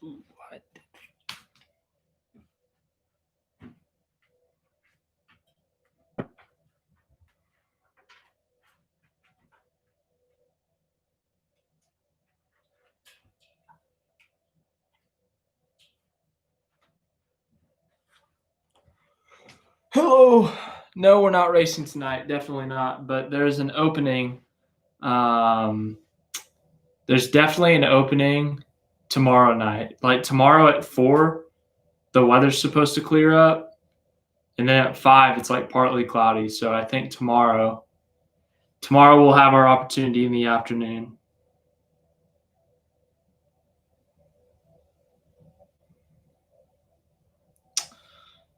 What? Hello. No, we're not racing tonight. Definitely not. But there's an opening. There's definitely an opening tomorrow night. Like tomorrow at 4, the weather's supposed to clear up. And then at 5, it's like partly cloudy. So I think tomorrow we'll have our opportunity in the afternoon.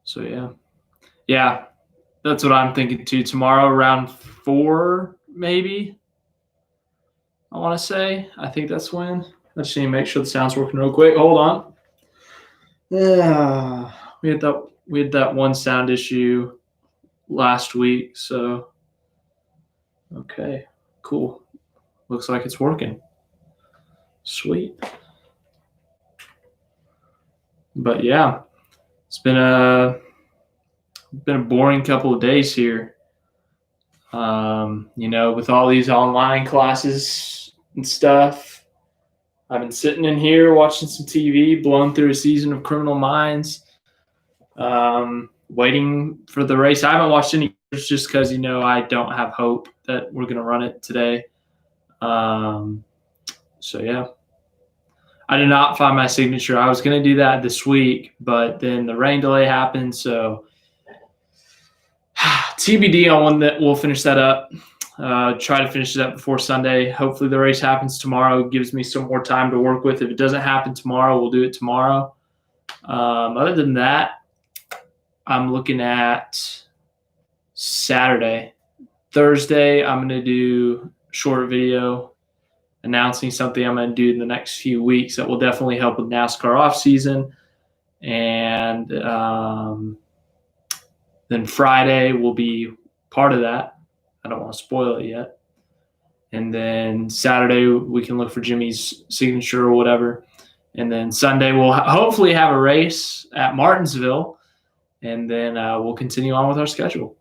So yeah, that's what I'm thinking too. Tomorrow around 4, maybe. I want to say. I think that's when. Let's see. Make sure the sound's working real quick. Hold on. Yeah, we had that one sound issue last week. So okay, cool. Looks like it's working. Sweet. But yeah, it's been a boring couple of days here. With all these online classes and stuff, I've been sitting in here watching some TV, blowing through a season of Criminal Minds, waiting for the race. I haven't watched any just because, I don't have hope that we're going to run it today. So, yeah. I did not find my signature. I was going to do that this week, but then the rain delay happened, so TBD on when that we'll finish that up. Try to finish it up before Sunday. Hopefully the race happens tomorrow. It gives me some more time to work with. If it doesn't happen tomorrow, we'll do it tomorrow. Other than that, I'm looking at Saturday. Thursday, I'm going to do a short video announcing something I'm going to do in the next few weeks that will definitely help with NASCAR off season. And then Friday will be part of that. I don't want to spoil it yet. And then Saturday, we can look for Jimmy's signature or whatever. And then Sunday, we'll hopefully have a race at Martinsville. And then we'll continue on with our schedule.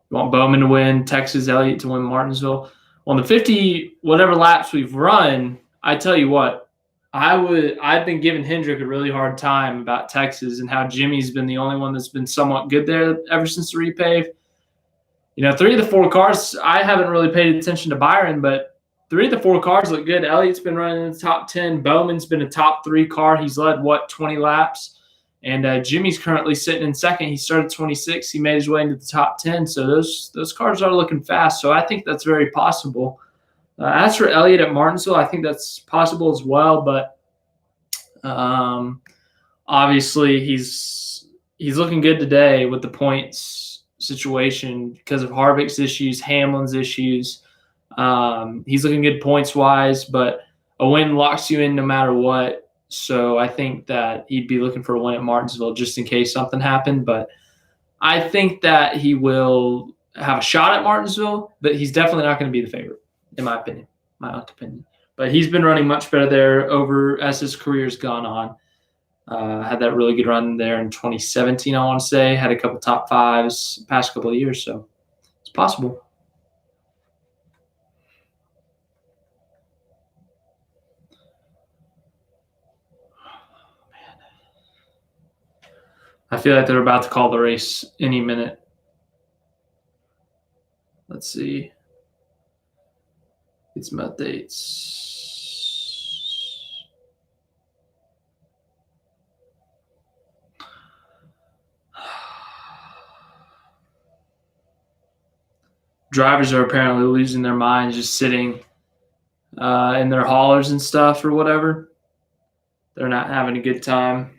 You want Bowman to win, Texas, Elliott to win Martinsville. On the 50 whatever laps we've run, I tell you what, I've been giving Hendrick a really hard time about Texas and how Jimmy's been the only one that's been somewhat good there ever since the repave. 3 of the 4 cars, I haven't really paid attention to Byron, but 3 of the 4 cars look good. Elliott's been running in the top 10. Bowman's been a top 3 car. He's led, 20 laps? And Jimmy's currently sitting in second. He started 26. He made his way into the top 10. So those cars are looking fast. So I think that's very possible. As for Elliott at Martinsville, I think that's possible as well. But obviously he's looking good today with the points situation because of Harvick's issues, Hamlin's issues. He's looking good points-wise, but a win locks you in no matter what. So I think that he'd be looking for a win at Martinsville just in case something happened. But I think that he will have a shot at Martinsville, but he's definitely not going to be the favorite, in my opinion, my own opinion. But he's been running much better there as his career's gone on. Had that really good run there in 2017, I want to say. Had a couple top fives past couple of years, so it's possible. I feel like they're about to call the race any minute. Let's see. Get some updates. Drivers are apparently losing their minds just sitting in their haulers and stuff or whatever. They're not having a good time.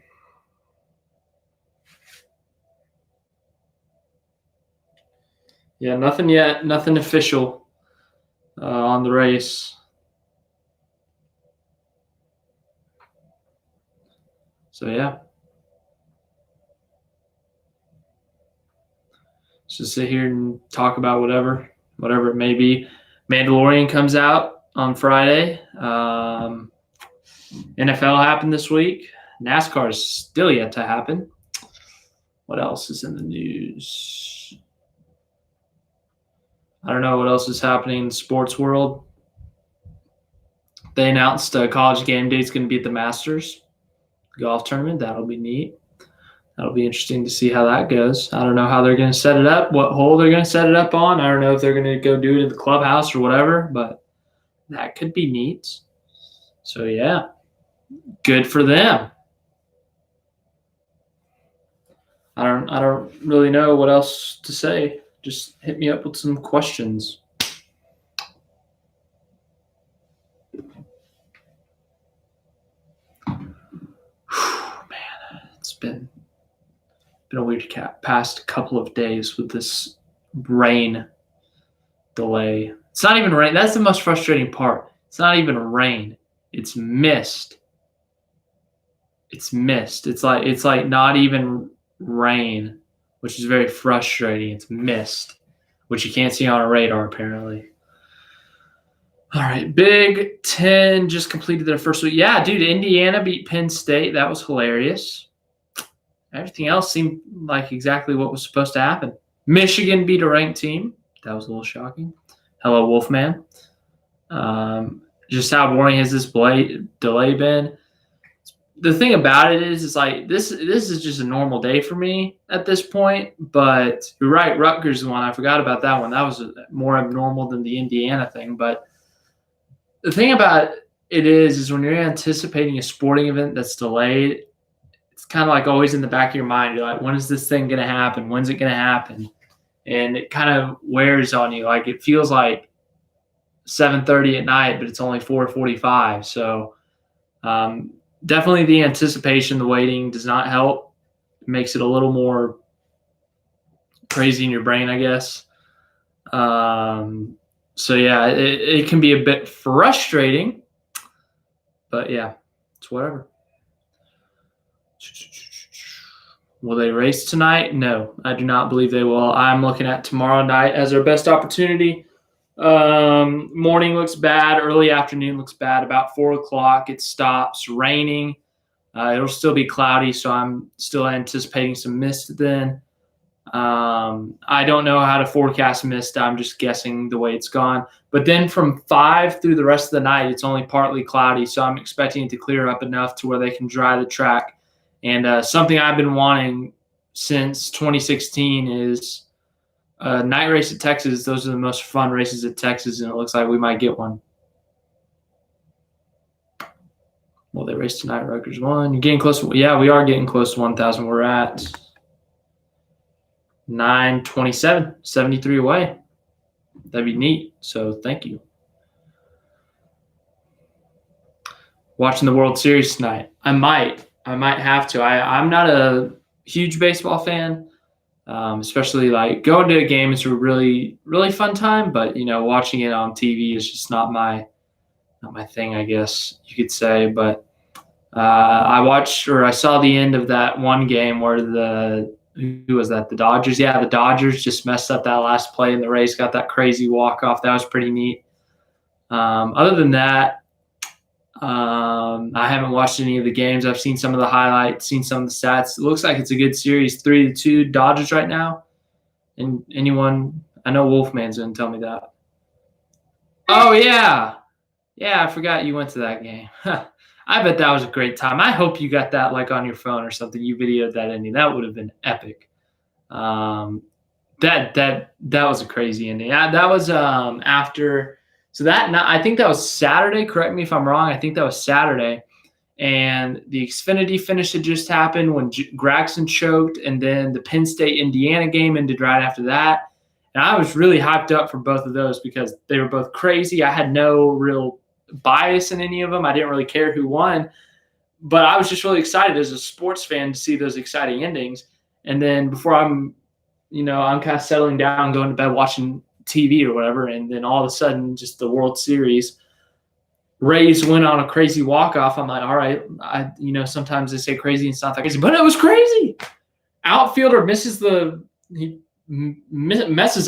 Yeah, nothing yet. Nothing official on the race. So, yeah. Let's just sit here and talk about whatever it may be. Mandalorian comes out on Friday. NFL happened this week. NASCAR is still yet to happen. What else is in the news? I don't know what else is happening in the sports world. They announced college game day is going to be at the Masters golf tournament. That'll be neat. That'll be interesting to see how that goes. I don't know how they're going to set it up, what hole they're going to set it up on. I don't know if they're going to go do it in the clubhouse or whatever, but that could be neat. So, yeah, good for them. I don't really know what else to say. Just hit me up with some questions. Man, it's been a weird past couple of days with this rain delay. It's not even rain. That's the most frustrating part. It's not even rain. It's mist. It's mist. It's like not even rain, which is very frustrating. It's mist, which you can't see on a radar apparently. All right, Big Ten just completed their first week. Yeah, dude, Indiana beat Penn State. That was hilarious. Everything else seemed like exactly what was supposed to happen. Michigan beat a ranked team. That was a little shocking. Hello, Wolfman. Just how boring has this delay been? The thing about it is, it's like this is just a normal day for me at this point. But you're right, Rutgers is the one. I forgot about that one. That was more abnormal than the Indiana thing. But the thing about it is when you're anticipating a sporting event that's delayed, it's kind of like always in the back of your mind. You're like, when is this thing going to happen? When's it going to happen? And it kind of wears on you. Like it feels like 7:30 at night, but it's only 4:45. So definitely the anticipation, the waiting does not help. It makes it a little more crazy in your brain, I guess. So, yeah, it can be a bit frustrating. But, yeah, it's whatever. Will they race tonight? No, I do not believe they will. I'm looking at tomorrow night as our best opportunity. Morning looks bad. Early afternoon looks bad. About 4 o'clock, it stops raining. It'll still be cloudy, so I'm still anticipating some mist then. I don't know how to forecast mist. I'm just guessing the way it's gone. But then from 5 through the rest of the night, it's only partly cloudy, so I'm expecting it to clear up enough to where they can dry the track. And something I've been wanting since 2016 is a night race at Texas. Those are the most fun races at Texas, and it looks like we might get one. Well, they race tonight. Rutgers won. You're getting close. Yeah, we are getting close to 1,000. We're at 927, 73 away. That'd be neat. So thank you. Watching the World Series tonight. I might have to. I'm not a huge baseball fan, especially like going to a game is a really, really fun time. But, watching it on TV is just not my thing, I guess you could say. But I saw the end of that one game where who was that? The Dodgers? Yeah, the Dodgers just messed up that last play in the race, got that crazy walk-off. That was pretty neat. Other than that, I haven't watched any of the games. I've seen some of the highlights, seen some of the stats. It looks like it's a good series, 3-2 Dodgers right now. And I know Wolfman's going to tell me that. Oh, yeah. Yeah, I forgot you went to that game. I bet that was a great time. I hope you got that like on your phone or something. You videoed that ending. That would have been epic. That was a crazy ending. That was after. So I think that was Saturday. Correct me if I'm wrong. I think that was Saturday. And the Xfinity finish had just happened when Gregson choked, and then the Penn State-Indiana game ended right after that. And I was really hyped up for both of those because they were both crazy. I had no real bias in any of them. I didn't really care who won. But I was just really excited as a sports fan to see those exciting endings. And then before I'm kind of settling down, going to bed, watching TV or whatever, and then all of a sudden, just the World Series, Rays went on a crazy walk-off. I'm like, all right, sometimes they say crazy and it's not that crazy, but it was crazy. Outfielder messes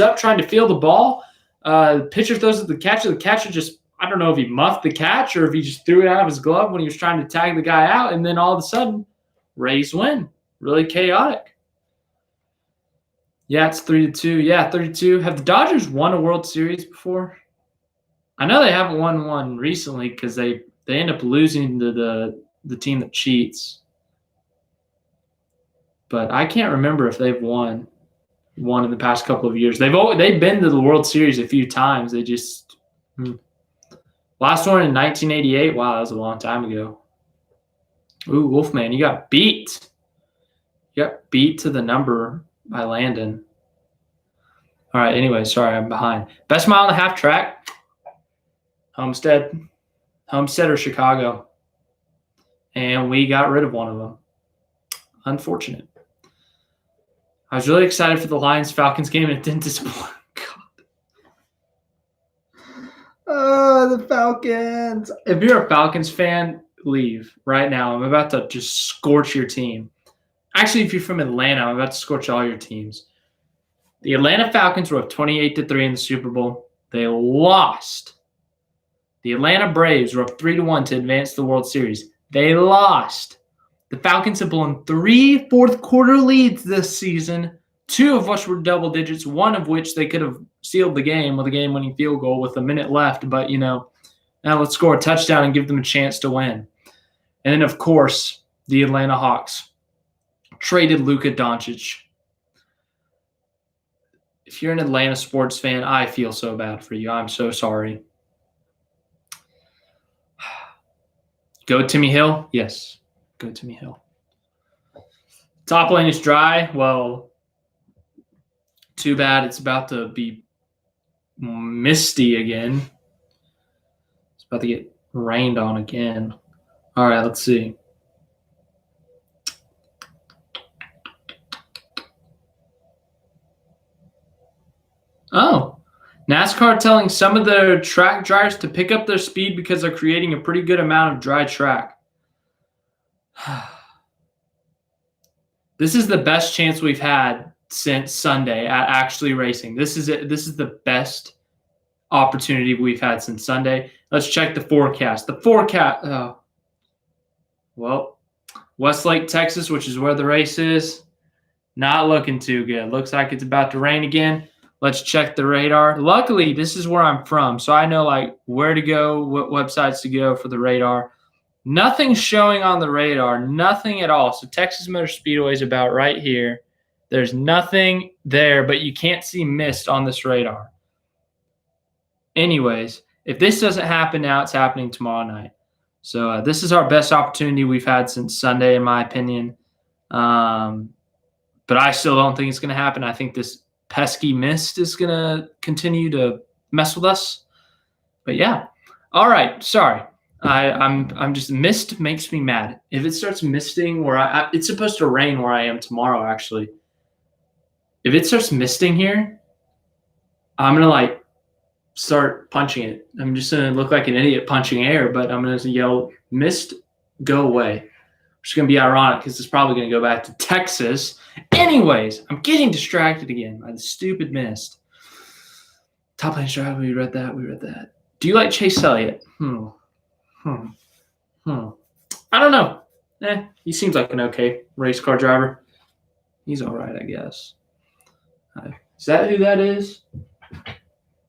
up trying to field the ball. Pitcher throws it to the catcher. The catcher just I don't know if he muffed the catch or if he just threw it out of his glove when he was trying to tag the guy out, and then all of a sudden, Rays win. Really chaotic. Yeah, it's 3-2. Yeah, 32. Have the Dodgers won a World Series before? I know they haven't won one recently because they end up losing to the team that cheats. But I can't remember if they've won in the past couple of years. They've been to the World Series a few times. They just last one in 1988. Wow, that was a long time ago. Ooh, Wolfman, you got beat. You got beat to the number by Landon. All right, anyway, sorry, I'm behind. Best mile and a half track, Homestead or Chicago. And we got rid of one of them. Unfortunate. I was really excited for the Lions-Falcons game, and it didn't disappoint. God. Oh, the Falcons. If you're a Falcons fan, leave right now. I'm about to just scorch your team. Actually, if you're from Atlanta, I'm about to scorch all your teams. The Atlanta Falcons were up 28-3 in the Super Bowl. They lost. The Atlanta Braves were up 3-1 to advance the World Series. They lost. The Falcons have blown 3 fourth-quarter leads this season, 2 of which were double digits, 1 of which they could have sealed the game with a game-winning field goal with a minute left. But, now let's score a touchdown and give them a chance to win. And then, of course, the Atlanta Hawks traded Luka Doncic. If you're an Atlanta sports fan, I feel so bad for you. I'm so sorry. Go Timmy Hill? Yes. Go Timmy Hill. Top lane is dry. Well, too bad it's about to be misty again. It's about to get rained on again. All right, let's see. Oh, NASCAR telling some of their track drivers to pick up their speed because they're creating a pretty good amount of dry track. This is the best chance we've had since Sunday at actually racing. This is it. This is the best opportunity we've had since Sunday. Let's check the forecast. The forecast. Well, Westlake, Texas, which is where the race is, not looking too good. Looks like it's about to rain again. Let's check the radar. Luckily, this is where I'm from, so I know where to go, what websites to go for the radar. Nothing showing on the radar, nothing at all. So Texas Motor Speedway is about right here. There's nothing there, but you can't see mist on this radar. Anyways, if this doesn't happen now, it's happening tomorrow night. So this is our best opportunity we've had since Sunday, in my opinion. But I still don't think it's going to happen. I think this pesky mist is going to continue to mess with us. But yeah. All right. Sorry. I'm just mist makes me mad. If it starts misting where it's supposed to rain where I am tomorrow, actually. If it starts misting here, I'm going to start punching it. I'm just going to look like an idiot punching air, but I'm going to yell, mist, go away. Which is going to be ironic because it's probably going to go back to Texas. Anyways, I'm getting distracted again by the stupid mist. Top Lane Drive, we read that. Do you like Chase Elliott? I don't know. He seems like an okay race car driver. He's all right, I guess. Is that who that is?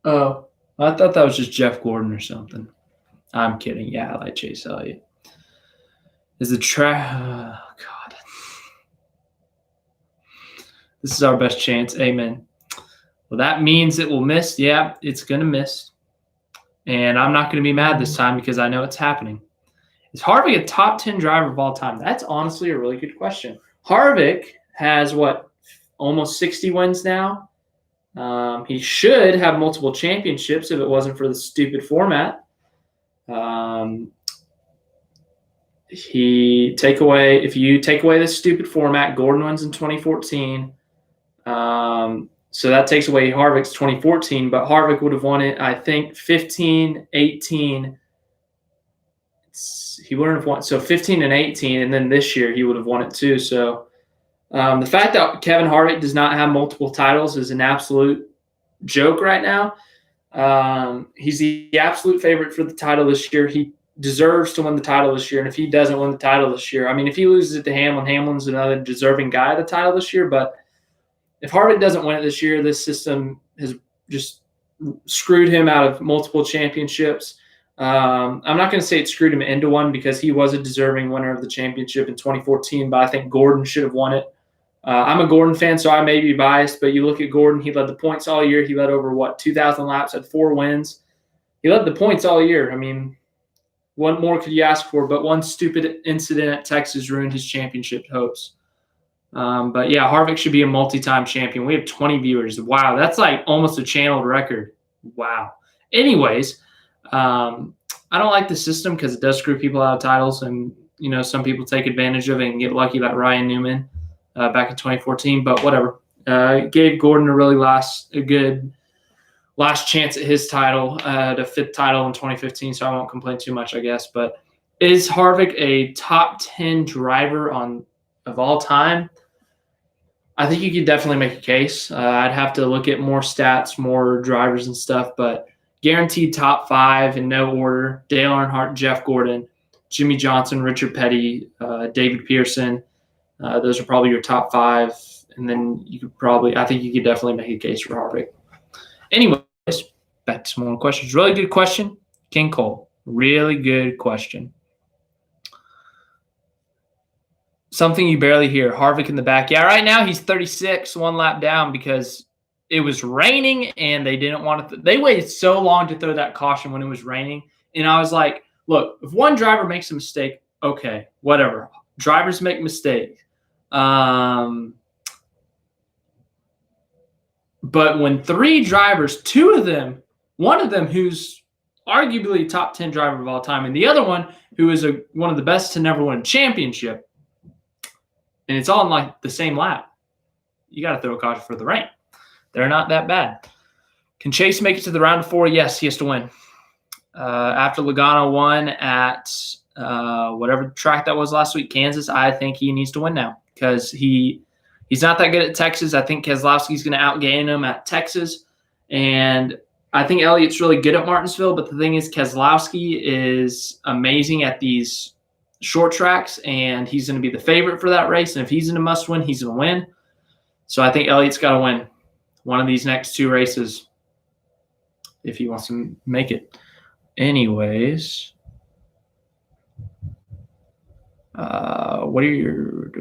Oh, I thought that was just Jeff Gordon or something. I'm kidding. Yeah, I like Chase Elliott. Is the track? Oh, God. This is our best chance. Amen. Well, that means it will miss. Yeah, it's going to miss. And I'm not going to be mad this time because I know it's happening. Is Harvick a top 10 driver of all time? That's honestly a really good question. Harvick has, almost 60 wins now? He should have multiple championships if it wasn't for the stupid format. If you take away this stupid format, Gordon wins in 2014. So that takes away Harvick's 2014, but Harvick would have won it, I think, 15, 18. He wouldn't have won. So 15 and 18, and then this year he would have won it too. So the fact that Kevin Harvick does not have multiple titles is an absolute joke right now. He's the absolute favorite for the title this year. He deserves to win the title this year. And if he doesn't win the title this year, I mean, if he loses it to Hamlin, Hamlin's another deserving guy of the title this year. But if Harvick doesn't win it this year, this system has just screwed him out of multiple championships. I'm not going to say it screwed him into one because he was a deserving winner of the championship in 2014, but I think Gordon should have won it. I'm a Gordon fan, so I may be biased, but you look at Gordon, he led the points all year. He led over, 2,000 laps, had 4 wins. He led the points all year. I mean, what more could you ask for? But one stupid incident at Texas ruined his championship hopes. But, yeah, Harvick should be a multi-time champion. We have 20 viewers. Wow, that's like almost a channeled record. Wow. Anyways, I don't like the system because it does screw people out of titles, and, some people take advantage of it and get lucky like Ryan Newman. Back in 2014, but whatever. Gave Gordon a good last chance at his title, the 5th title in 2015, so I won't complain too much, I guess. But is Harvick a top 10 driver of all time? I think you could definitely make a case. I'd have to look at more stats, more drivers and stuff, but guaranteed top 5 in no order: Dale Earnhardt, Jeff Gordon, Jimmy Johnson, Richard Petty, David Pearson. Those are probably your top 5, and then I think you could definitely make a case for Harvick. Anyways, back to some more questions. Really good question, King Cole. Really good question. Something you barely hear, Harvick in the back. Yeah, right now he's 36, 1 lap down because it was raining and they didn't want to. They waited so long to throw that caution when it was raining, and I was like, look, if one driver makes a mistake, okay, whatever. Drivers make mistakes. But when 3 drivers, 2 of them, one of them who's arguably top 10 driver of all time, and the other one who is one of the best to never win a championship, and it's all in like the same lap, you got to throw a caution for the rain. They're not that bad. Can Chase make it to the round of 4? Yes, he has to win. After Logano won at whatever track that was last week, Kansas, I think he needs to win now because he's not that good at Texas. I think Keselowski's going to outgain him at Texas, and I think Elliott's really good at Martinsville. But the thing is, Keselowski is amazing at these short tracks, and he's going to be the favorite for that race. And if he's in a must-win, he's going to win. So I think Elliott's got to win one of these next 2 races if he wants to make it. Anyways. What are your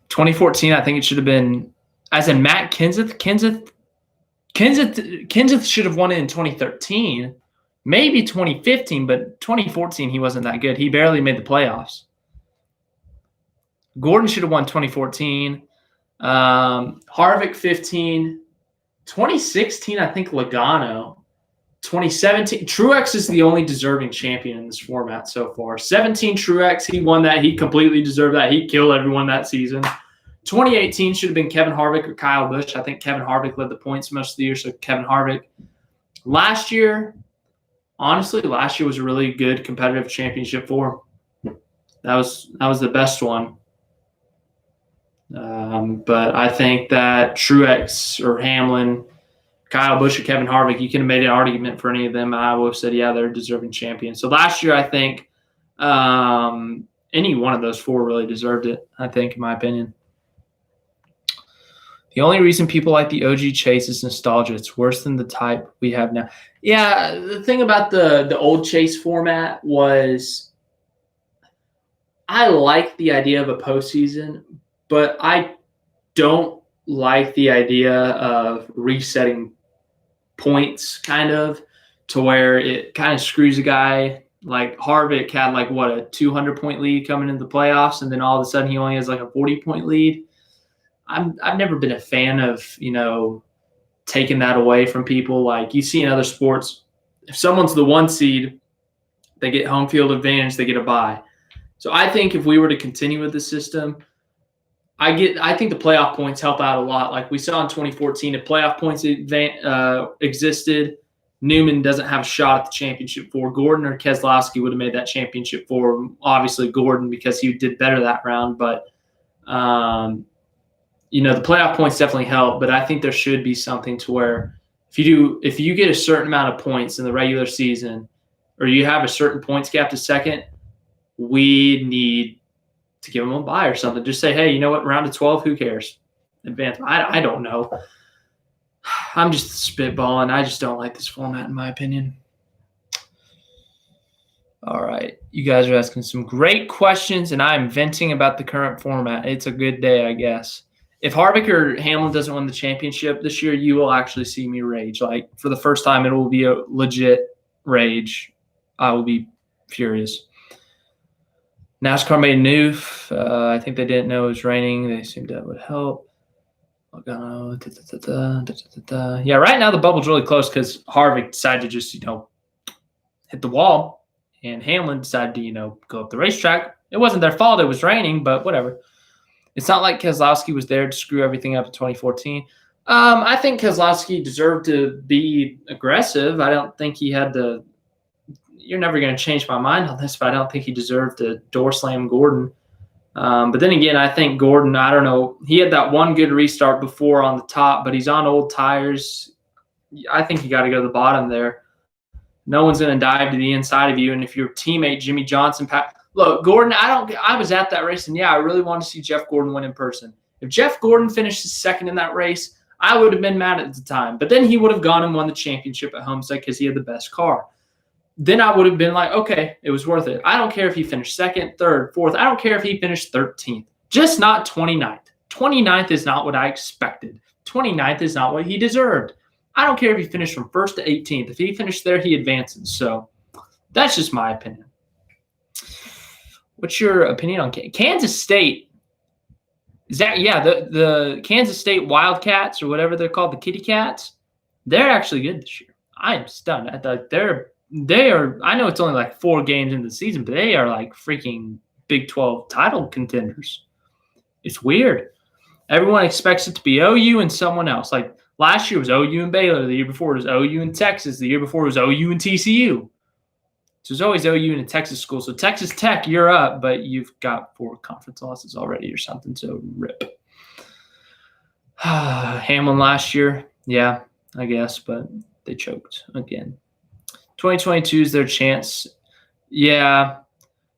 2014? I think it should have been, as in Matt Kenseth. Kenseth should have won it in 2013, maybe 2015, but 2014 he wasn't that good. He barely made the playoffs. Gordon should have won 2014. Harvick 15, 2016. I think Logano. 2017, Truex is the only deserving champion in this format so far. 17, Truex, he won that. He completely deserved that. He killed everyone that season. 2018 should have been Kevin Harvick or Kyle Busch. I think Kevin Harvick led the points most of the year, so Kevin Harvick. Last year was a really good competitive championship for him. That was the best one. But I think that Truex or Hamlin, Kyle Busch or Kevin Harvick, you can have made an argument for any of them. I would have said, yeah, they're deserving champions. So last year, I think any one of those 4 really deserved it, I think, in my opinion. The only reason people like the OG Chase is nostalgia. It's worse than the type we have now. Yeah, the thing about the old Chase format was I like the idea of a postseason, but I don't like the idea of resetting points kind of to where it kind of screws a guy. Like Harvick had a 200-point lead coming into the playoffs, and then all of a sudden he only has a 40-point lead. I've never been a fan of, taking that away from people. Like you see in other sports, if someone's the 1 seed, they get home field advantage, they get a bye. So I think if we were to continue with the system, I think the playoff points help out a lot. Like we saw in 2014, if playoff points existed, Newman doesn't have a shot at the championship 4. Gordon or Keselowski would have made that championship 4. Obviously Gordon because he did better that round. But, the playoff points definitely help, but I think there should be something to where if you get a certain amount of points in the regular season, or you have a certain points gap to second, we need to give them a bye or something. Just say, hey, you know what? Round of 12, who cares? Advance. I don't know. I'm just spitballing. I just don't like this format, in my opinion. All right. You guys are asking some great questions, and I'm venting about the current format. It's a good day, I guess. If Harvick or Hamlin doesn't win the championship this year, you will actually see me rage. Like, for the first time, it will be a legit rage. I will be furious. NASCAR made news. I think they didn't know it was raining. They assumed that would help. Yeah, right now the bubble's really close because Harvick decided to just, hit the wall, and Hamlin decided to, go up the racetrack. It wasn't their fault. It was raining, but whatever. It's not like Keselowski was there to screw everything up in 2014. I think Keselowski deserved to be aggressive. I don't think he had to. You're never going to change my mind on this, but I don't think he deserved to door slam Gordon. But then again, I think Gordon, I don't know, he had that one good restart before on the top, but he's on old tires. I think you got to go to the bottom there. No one's going to dive to the inside of you. And if your teammate Jimmy Johnson, look, Gordon, I was at that race, and I really wanted to see Jeff Gordon win in person. If Jeff Gordon finished second in that race, I would have been mad at the time. But then he would have gone and won the championship at Homestead because he had the best car. Then I would have been like, okay, it was worth it. I don't care if he finished second, third, fourth. I don't care if he finished 13th. Just not 29th. 29th is not what I expected. 29th is not what he deserved. I don't care if he finished from 1st to 18th. If he finished there, he advances. So that's just my opinion. What's your opinion on Kansas State? Is that, the Kansas State Wildcats, or whatever they're called, the Kitty Cats, they're actually good this year. I am stunned. They are, I know it's only like 4 games in the season, but they are like freaking Big 12 title contenders. It's weird. Everyone expects it to be OU and someone else. Like last year was OU and Baylor. The year before it was OU and Texas. The year before it was OU and TCU. So there's always OU in a Texas school. So Texas Tech, you're up, but you've got 4 conference losses already or something. So rip. Hamlin last year, yeah, I guess, but they choked again. 2022 is their chance. Yeah,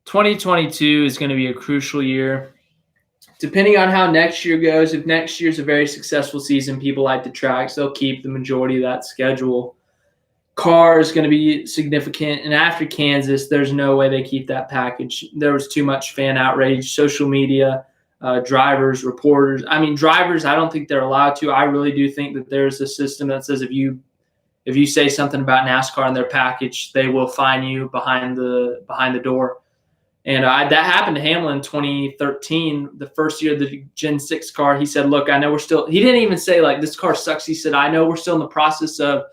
2022 is going to be a crucial year. Depending on how next year goes, if next year's a very successful season, people like the tracks, they'll keep the majority of that schedule. Car is going to be significant. And after Kansas, there's no way they keep that package. There was too much fan outrage, social media, drivers, reporters. I mean, drivers, I don't think they're allowed to. I really do think that there's a system that says if you say something about NASCAR in their package, they will fine you behind the door. And that happened to Hamlin in 2013, the first year of the Gen 6 car. He said, look, I know he didn't even say, like, this car sucks. He said, I know we're still in the process of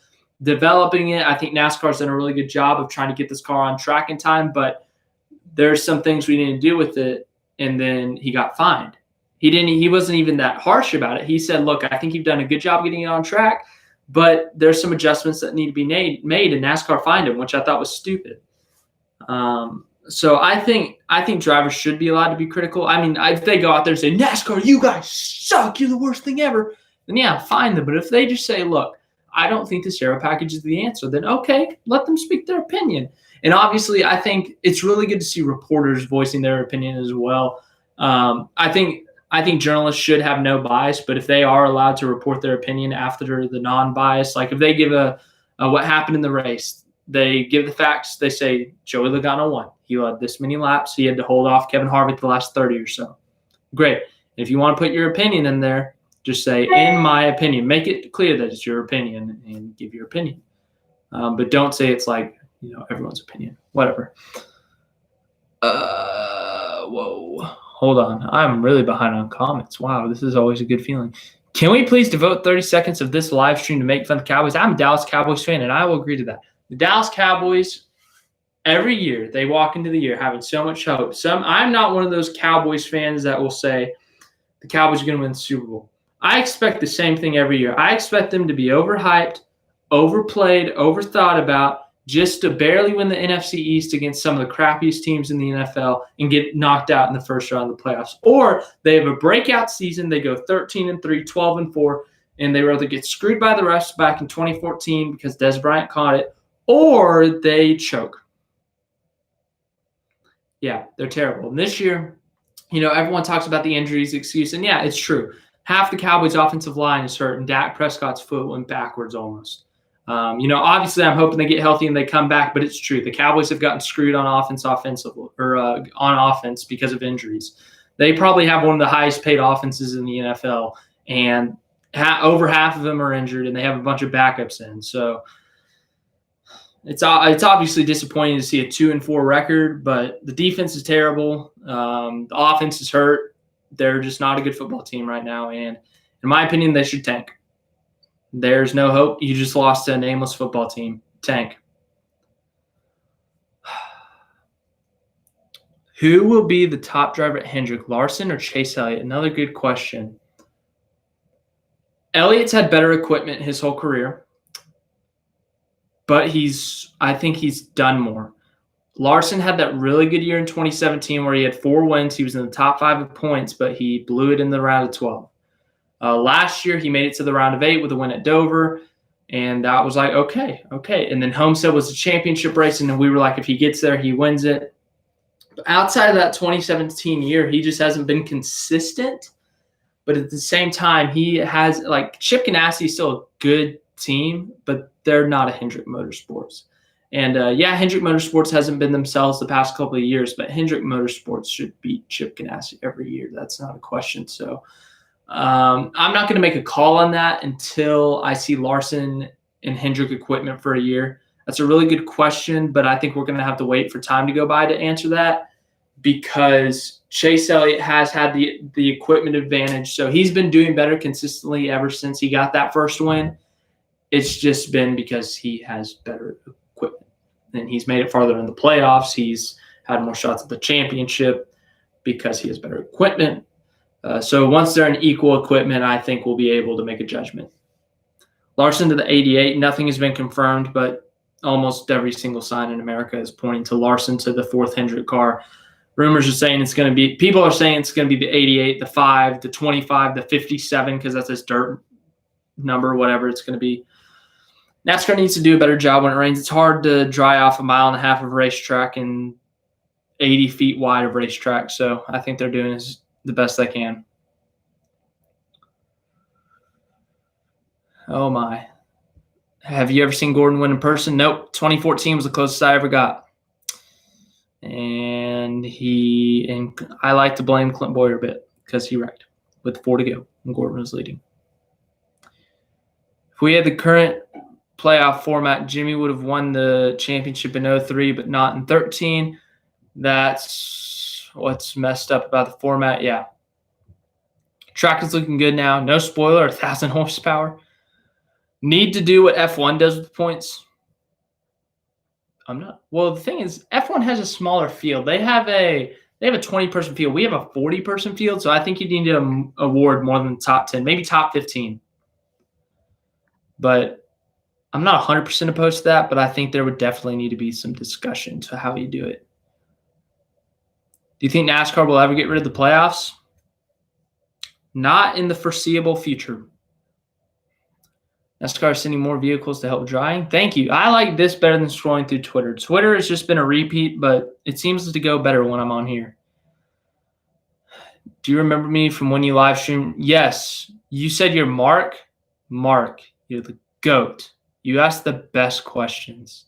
developing it. I think NASCAR's done a really good job of trying to get this car on track in time, but there's some things we need to do with it. And then he got fined. He wasn't even that harsh about it. He said, look, I think you've done a good job getting it on track, but there's some adjustments that need to be made, and NASCAR fined him, which I thought was stupid. So I think drivers should be allowed to be critical. I mean, if they go out there and say, NASCAR, you guys suck, you're the worst thing ever, then yeah, fine them. But if they just say, look, I don't think this aero package is the answer, then okay, let them speak their opinion. And obviously, I think it's really good to see reporters voicing their opinion as well. I think journalists should have no bias, but if they are allowed to report their opinion after the non-bias, like if they give a what happened in the race, they give the facts. They say Joey Logano won. He led this many laps. He had to hold off Kevin Harvick the last 30 or so. Great. If you want to put your opinion in there, just say, in my opinion. Make it clear that it's your opinion and give your opinion. But don't say it's like, everyone's opinion. Whatever. Whoa. Hold on. I'm really behind on comments. Wow, this is always a good feeling. Can we please devote 30 seconds of this live stream to make fun of Cowboys? I'm a Dallas Cowboys fan, and I will agree to that. The Dallas Cowboys, every year, they walk into the year having so much hope. I'm not one of those Cowboys fans that will say the Cowboys are going to win the Super Bowl. I expect the same thing every year. I expect them to be overhyped, overplayed, overthought about, just to barely win the NFC East against some of the crappiest teams in the NFL and get knocked out in the first round of the playoffs. Or they have a breakout season, they go 13-3, 12-4, and they rather get screwed by the refs back in 2014 because Des Bryant caught it, or they choke. Yeah, they're terrible. And this year, everyone talks about the injuries excuse, and yeah, it's true. Half the Cowboys' offensive line is hurt, and Dak Prescott's foot went backwards almost. Obviously, I'm hoping they get healthy and they come back, but it's true. The Cowboys have gotten screwed on offense because of injuries. They probably have one of the highest paid offenses in the NFL, and over half of them are injured, and they have a bunch of backups in. So it's obviously disappointing to see a 2-4 record, but the defense is terrible. The offense is hurt. They're just not a good football team right now, and in my opinion, they should tank. There's no hope. You just lost to a nameless football team. Tank. Who will be the top driver at Hendrick, Larson or Chase Elliott? Another good question. Elliott's had better equipment his whole career, but I think he's done more. Larson had that really good year in 2017 where he had 4 wins. He was in the top 5 of points, but he blew it in the round of 12. Last year, he made it to the round of 8 with a win at Dover, and that was like, okay. And then Homestead was a championship race, and then we were like, if he gets there, he wins it. But outside of that 2017 year, he just hasn't been consistent. But at the same time, he has, Chip Ganassi is still a good team, but they're not a Hendrick Motorsports. And, Hendrick Motorsports hasn't been themselves the past couple of years, but Hendrick Motorsports should beat Chip Ganassi every year. That's not a question. So I'm not going to make a call on that until I see Larson and Hendrick equipment for a year. That's a really good question, but I think we're going to have to wait for time to go by to answer that because Chase Elliott has had the equipment advantage. So he's been doing better consistently ever since he got that first win. It's just been because he has better equipment. And he's made it farther in the playoffs. He's had more shots at the championship because he has better equipment. So once they're in equal equipment, I think we'll be able to make a judgment. Larson to the 88. Nothing has been confirmed, but almost every single sign in America is pointing to Larson to the 4th Hendrick car. Rumors are saying people are saying it's going to be the 88, the 5, the 25, the 57, because that's his dirt number, whatever it's going to be. NASCAR needs to do a better job when it rains. It's hard to dry off 1.5 miles of racetrack and 80 feet wide of racetrack. So I think they're doing the best they can. Oh, my. Have you ever seen Gordon win in person? Nope. 2014 was the closest I ever got. And I like to blame Clint Boyer a bit because he wrecked with 4 to go and Gordon was leading. If we had the current playoff format, Jimmy would have won the championship in 2003, but not in 2013. That's what's messed up about the format. Yeah. Track is looking good now. No spoiler, 1,000 horsepower. Need to do what F1 does with points. I'm not. Well, the thing is, F1 has a smaller field. They have a 20-person field. We have a 40-person field, so I think you need to award more than top 10, maybe top 15. But I'm not 100% opposed to that, but I think there would definitely need to be some discussion to how you do it. Do you think NASCAR will ever get rid of the playoffs? Not in the foreseeable future. NASCAR is sending more vehicles to help drying. Thank you. I like this better than scrolling through Twitter. Twitter has just been a repeat, but it seems to go better when I'm on here. Do you remember me from when you live streamed? Yes. You said you're Mark. Mark, you're the GOAT. You ask the best questions.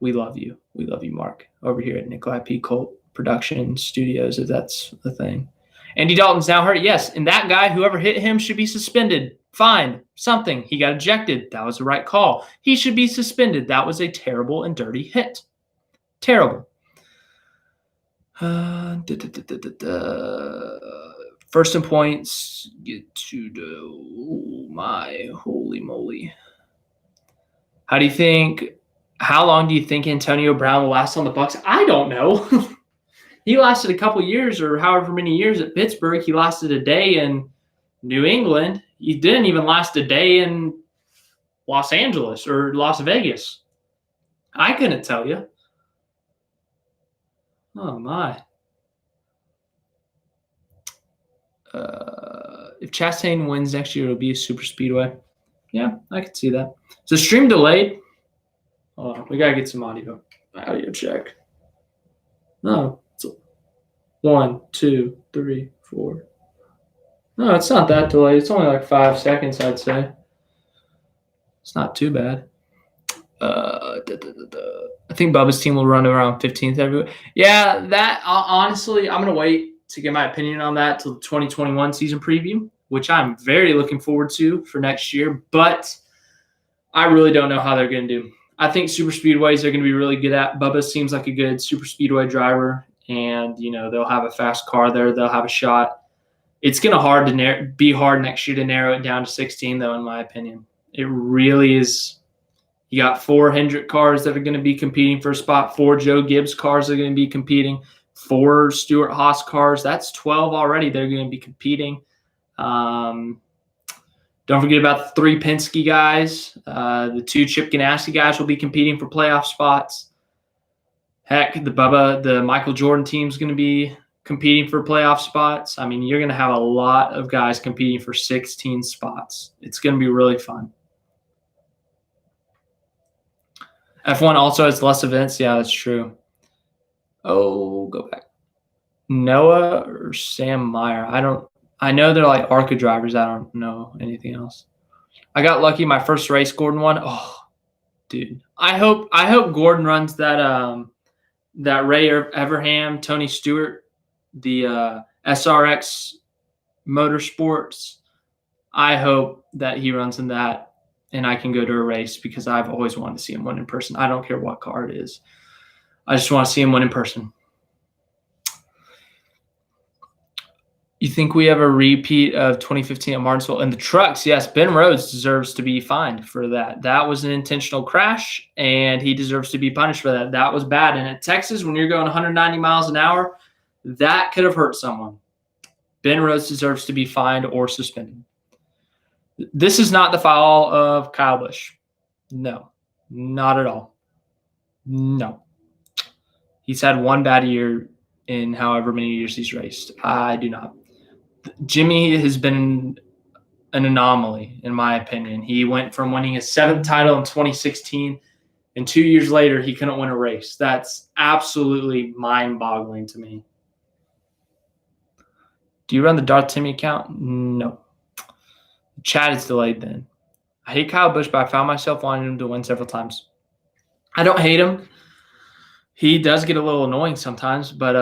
We love you. We love you, Mark, over here at Nikolai P. Colt Production Studios, if that's the thing. Andy Dalton's now hurt. Yes, and that guy, whoever hit him, should be suspended. Fine, something. He got ejected. That was the right call. He should be suspended. That was a terrible and dirty hit. Terrible. First in points. Get to the. Oh my, holy moly. How long do you think Antonio Brown will last on the Bucs? I don't know. He lasted a couple years or however many years at Pittsburgh. He lasted a day in New England. He didn't even last a day in Los Angeles or Las Vegas. I couldn't tell you. Oh, my. If Chastain wins next year, it'll be a super speedway. Yeah, I could see that. So stream delayed. Hold on, we gotta get some audio check. No, it's 1, 2, 3, 4. No, it's not that delayed. It's only like 5 seconds, I'd say. It's not too bad. I think Bubba's team will run around 15th everywhere. Yeah, that honestly, I'm gonna wait to get my opinion on that till the 2021 season preview, which I'm very looking forward to for next year. But I really don't know how they're gonna do. I think super speedways they're gonna be really good at. Bubba seems like a good super speedway driver, and they'll have a fast car there. They'll have a shot. It's gonna be hard next year to narrow it down to 16, though, in my opinion. It really is. You got 4 Hendrick cars that are going to be competing for a spot. 4 Joe Gibbs cars are going to be competing. 4 Stuart Haas cars. That's 12 already. They're going to be competing. Don't forget about the 3 Penske guys. The 2 Chip Ganassi guys will be competing for playoff spots. Heck, the Michael Jordan team is going to be competing for playoff spots. I mean, you're going to have a lot of guys competing for 16 spots. It's going to be really fun. F1 also has less events. Yeah, that's true. Oh, go back. Noah or Sam Meyer? I know they're like ARCA drivers. I don't know anything else. I got lucky my first race Gordon won. Oh, dude. I hope Gordon runs that Ray Everham, Tony Stewart, the SRX Motorsports. I hope that he runs in that and I can go to a race because I've always wanted to see him win in person. I don't care what car it is. I just want to see him win in person. You think we have a repeat of 2015 at Martinsville? And the trucks, yes, Ben Rhodes deserves to be fined for that. That was an intentional crash, and he deserves to be punished for that. That was bad. And at Texas, when you're going 190 miles an hour, that could have hurt someone. Ben Rhodes deserves to be fined or suspended. This is not the foul of Kyle Busch. No, not at all. No. He's had one bad year in however many years he's raced. I do not. Jimmy has been an anomaly, in my opinion. He went from winning his 7th title in 2016, and 2 years later, he couldn't win a race. That's absolutely mind-boggling to me. Do you run the Darth Timmy account? No. Chat is delayed then. I hate Kyle Busch, but I found myself wanting him to win several times. I don't hate him. He does get a little annoying sometimes, but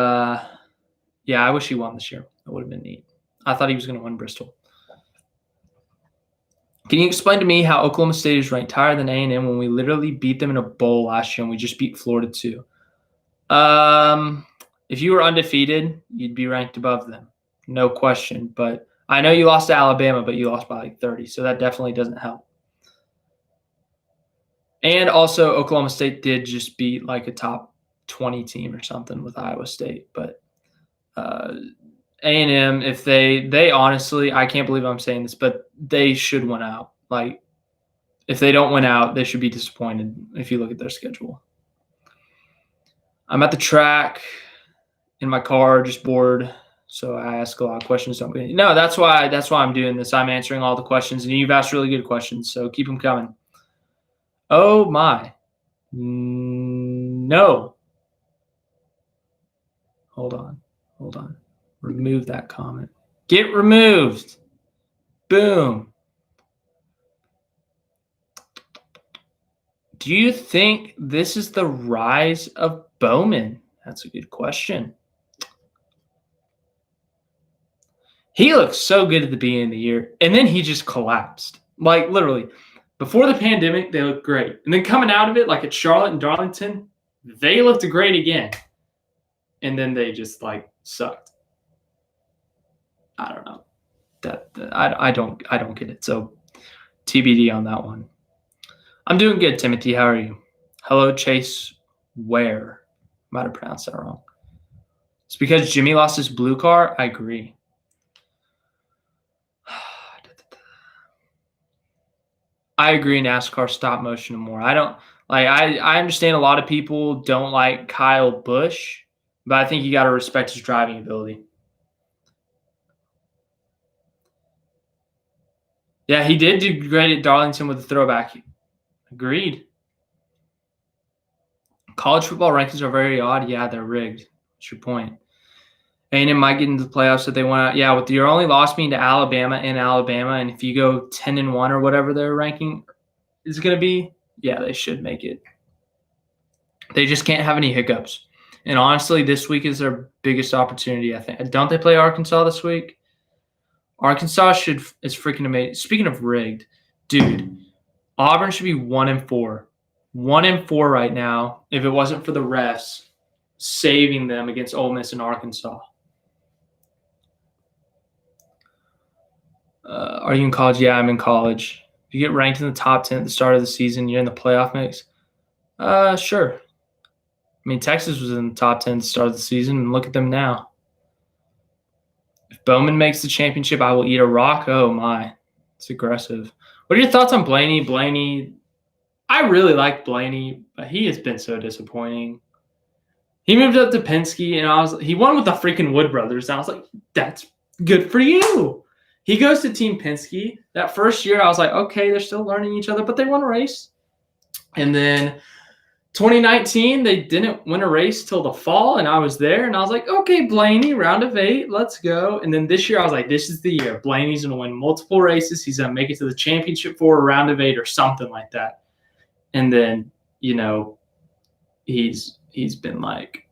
yeah, I wish he won this year. It would have been neat. I thought he was going to win Bristol. Can you explain to me how Oklahoma State is ranked higher than A&M when we literally beat them in a bowl last year and we just beat Florida too? If you were undefeated, you'd be ranked above them. No question. But I know you lost to Alabama, but you lost by like 30, so that definitely doesn't help. And also, Oklahoma State did just beat like a top 20 team or something with Iowa State. But A&M, if they honestly, I can't believe I'm saying this, but they should win out. Like, if they don't win out, they should be disappointed if you look at their schedule. I'm at the track in my car, just bored. So I ask a lot of questions. No, that's why I'm doing this. I'm answering all the questions, and you've asked really good questions, so keep them coming. Oh, my. No. Hold on. Remove that comment. Get removed. Boom. Do you think this is the rise of Bowman? That's a good question. He looked so good at the beginning of the year, and then he just collapsed. Like, literally. Before the pandemic, they looked great. And then coming out of it, like at Charlotte and Darlington, they looked great again. And then they just, like, sucked. I don't know. I don't get it. So TBD on that one. I'm doing good, Timothy. How are you? Hello, Chase Ware. Might have pronounced that wrong. It's because Jimmy lost his blue car? I agree. I agree NASCAR stop motion more. I don't Like I understand a lot of people don't like Kyle Busch, but I think you got to respect his driving ability. Yeah, he did do great at Darlington with the throwback. Agreed. College football rankings are very odd. Yeah, they're rigged. What's your point? A&M might get into the playoffs if they went out. Yeah, with your only loss being to Alabama, and if you go 10-1 or whatever their ranking is going to be, yeah, they should make it. They just can't have any hiccups. And honestly, this week is their biggest opportunity, I think. Don't they play Arkansas this week? Arkansas is freaking amazing. Speaking of rigged, dude, Auburn should be 1-4. 1-4 right now if it wasn't for the refs saving them against Ole Miss and Arkansas. Are you in college? Yeah, I'm in college. If you get ranked in the top 10 at the start of the season, you're in the playoff mix? Sure. I mean, Texas was in the top 10 at the start of the season, and look at them now. If Bowman makes the championship, I will eat a rock. Oh, my. It's aggressive. What are your thoughts on Blaney? Blaney, I really like Blaney, but he has been so disappointing. He moved up to Penske, and he won with the freaking Wood brothers. And I was like, that's good for you. He goes to Team Penske. That first year, I was like, okay, they're still learning each other, but they won a race. And then 2019, they didn't win a race till the fall, and I was there, and I was like, okay, Blaney, round of 8, let's go. And then this year, I was like, this is the year. Blaney's going to win multiple races. He's going to make it to the championship for a round of 8 or something like that. And then, he's been like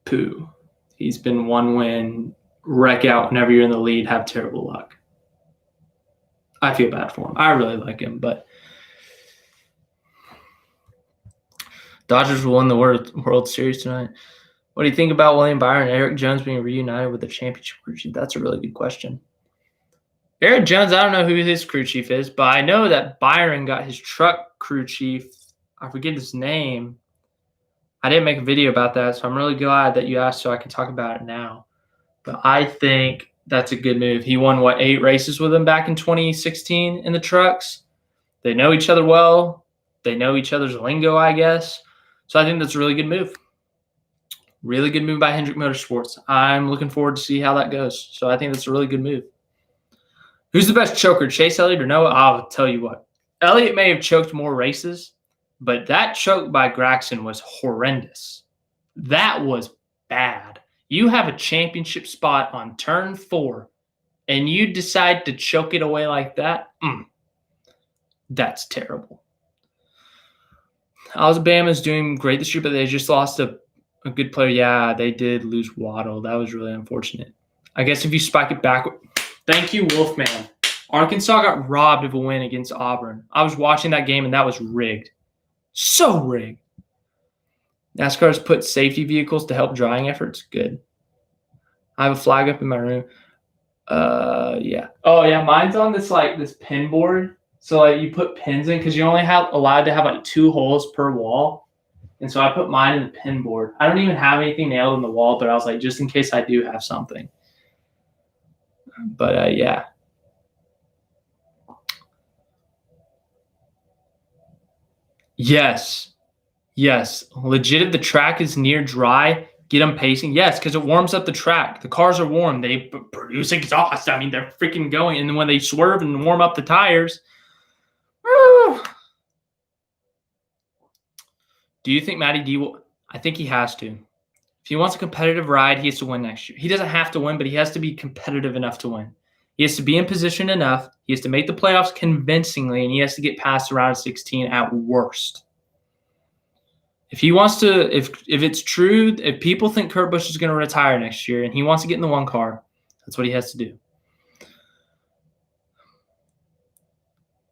poo. He's been one win, wreck out whenever you're in the lead, have terrible luck. I feel bad for him. I really like him, but Dodgers will win the World Series tonight. What do you think about William Byron and Eric Jones being reunited with the championship crew chief? That's a really good question. Eric Jones, I don't know who his crew chief is, but I know that Byron got his truck crew chief. I forget his name. I didn't make a video about that, so I'm really glad that you asked so I can talk about it now. But I think that's a good move. He won, 8 races with him back in 2016 in the trucks. They know each other well. They know each other's lingo, I guess. So I think that's a really good move. Really good move by Hendrick Motorsports. I'm looking forward to see how that goes. So I think that's a really good move. Who's the best choker, Chase Elliott or Noah? I'll tell you what. Elliott may have choked more races, but that choke by Graxon was horrendous. That was bad. You have a championship spot on turn 4, and you decide to choke it away like that? That's terrible. Alabama's doing great this year, but they just lost a good player. Yeah, they did lose Waddle. That was really unfortunate. I guess if you spike it back. Thank you, Wolfman. Arkansas got robbed of a win against Auburn. I was watching that game, and that was rigged. So rigged. NASCAR has put safety vehicles to help drying efforts. Good. I have a flag up in my room. Yeah. Oh, yeah. Mine's on this pin board. So you put pins in because you're only allowed to have 2 holes per wall. And so I put mine in the pin board. I don't even have anything nailed in the wall, but I was like, just in case I do have something. But yeah. Yes. Legit, if the track is near dry, get them pacing. Yes, because it warms up the track. The cars are warm. They produce exhaust. I mean, they're freaking going. And then when they swerve and warm up the tires. Do you think Matty D will? I think he has to. If he wants a competitive ride, he has to win next year. He doesn't have to win, but he has to be competitive enough to win. He has to be in position enough. He has to make the playoffs convincingly, and he has to get past the round of 16 at worst. If he wants to, if it's true, if people think Kurt Busch is going to retire next year and he wants to get in the 1 car, that's what he has to do.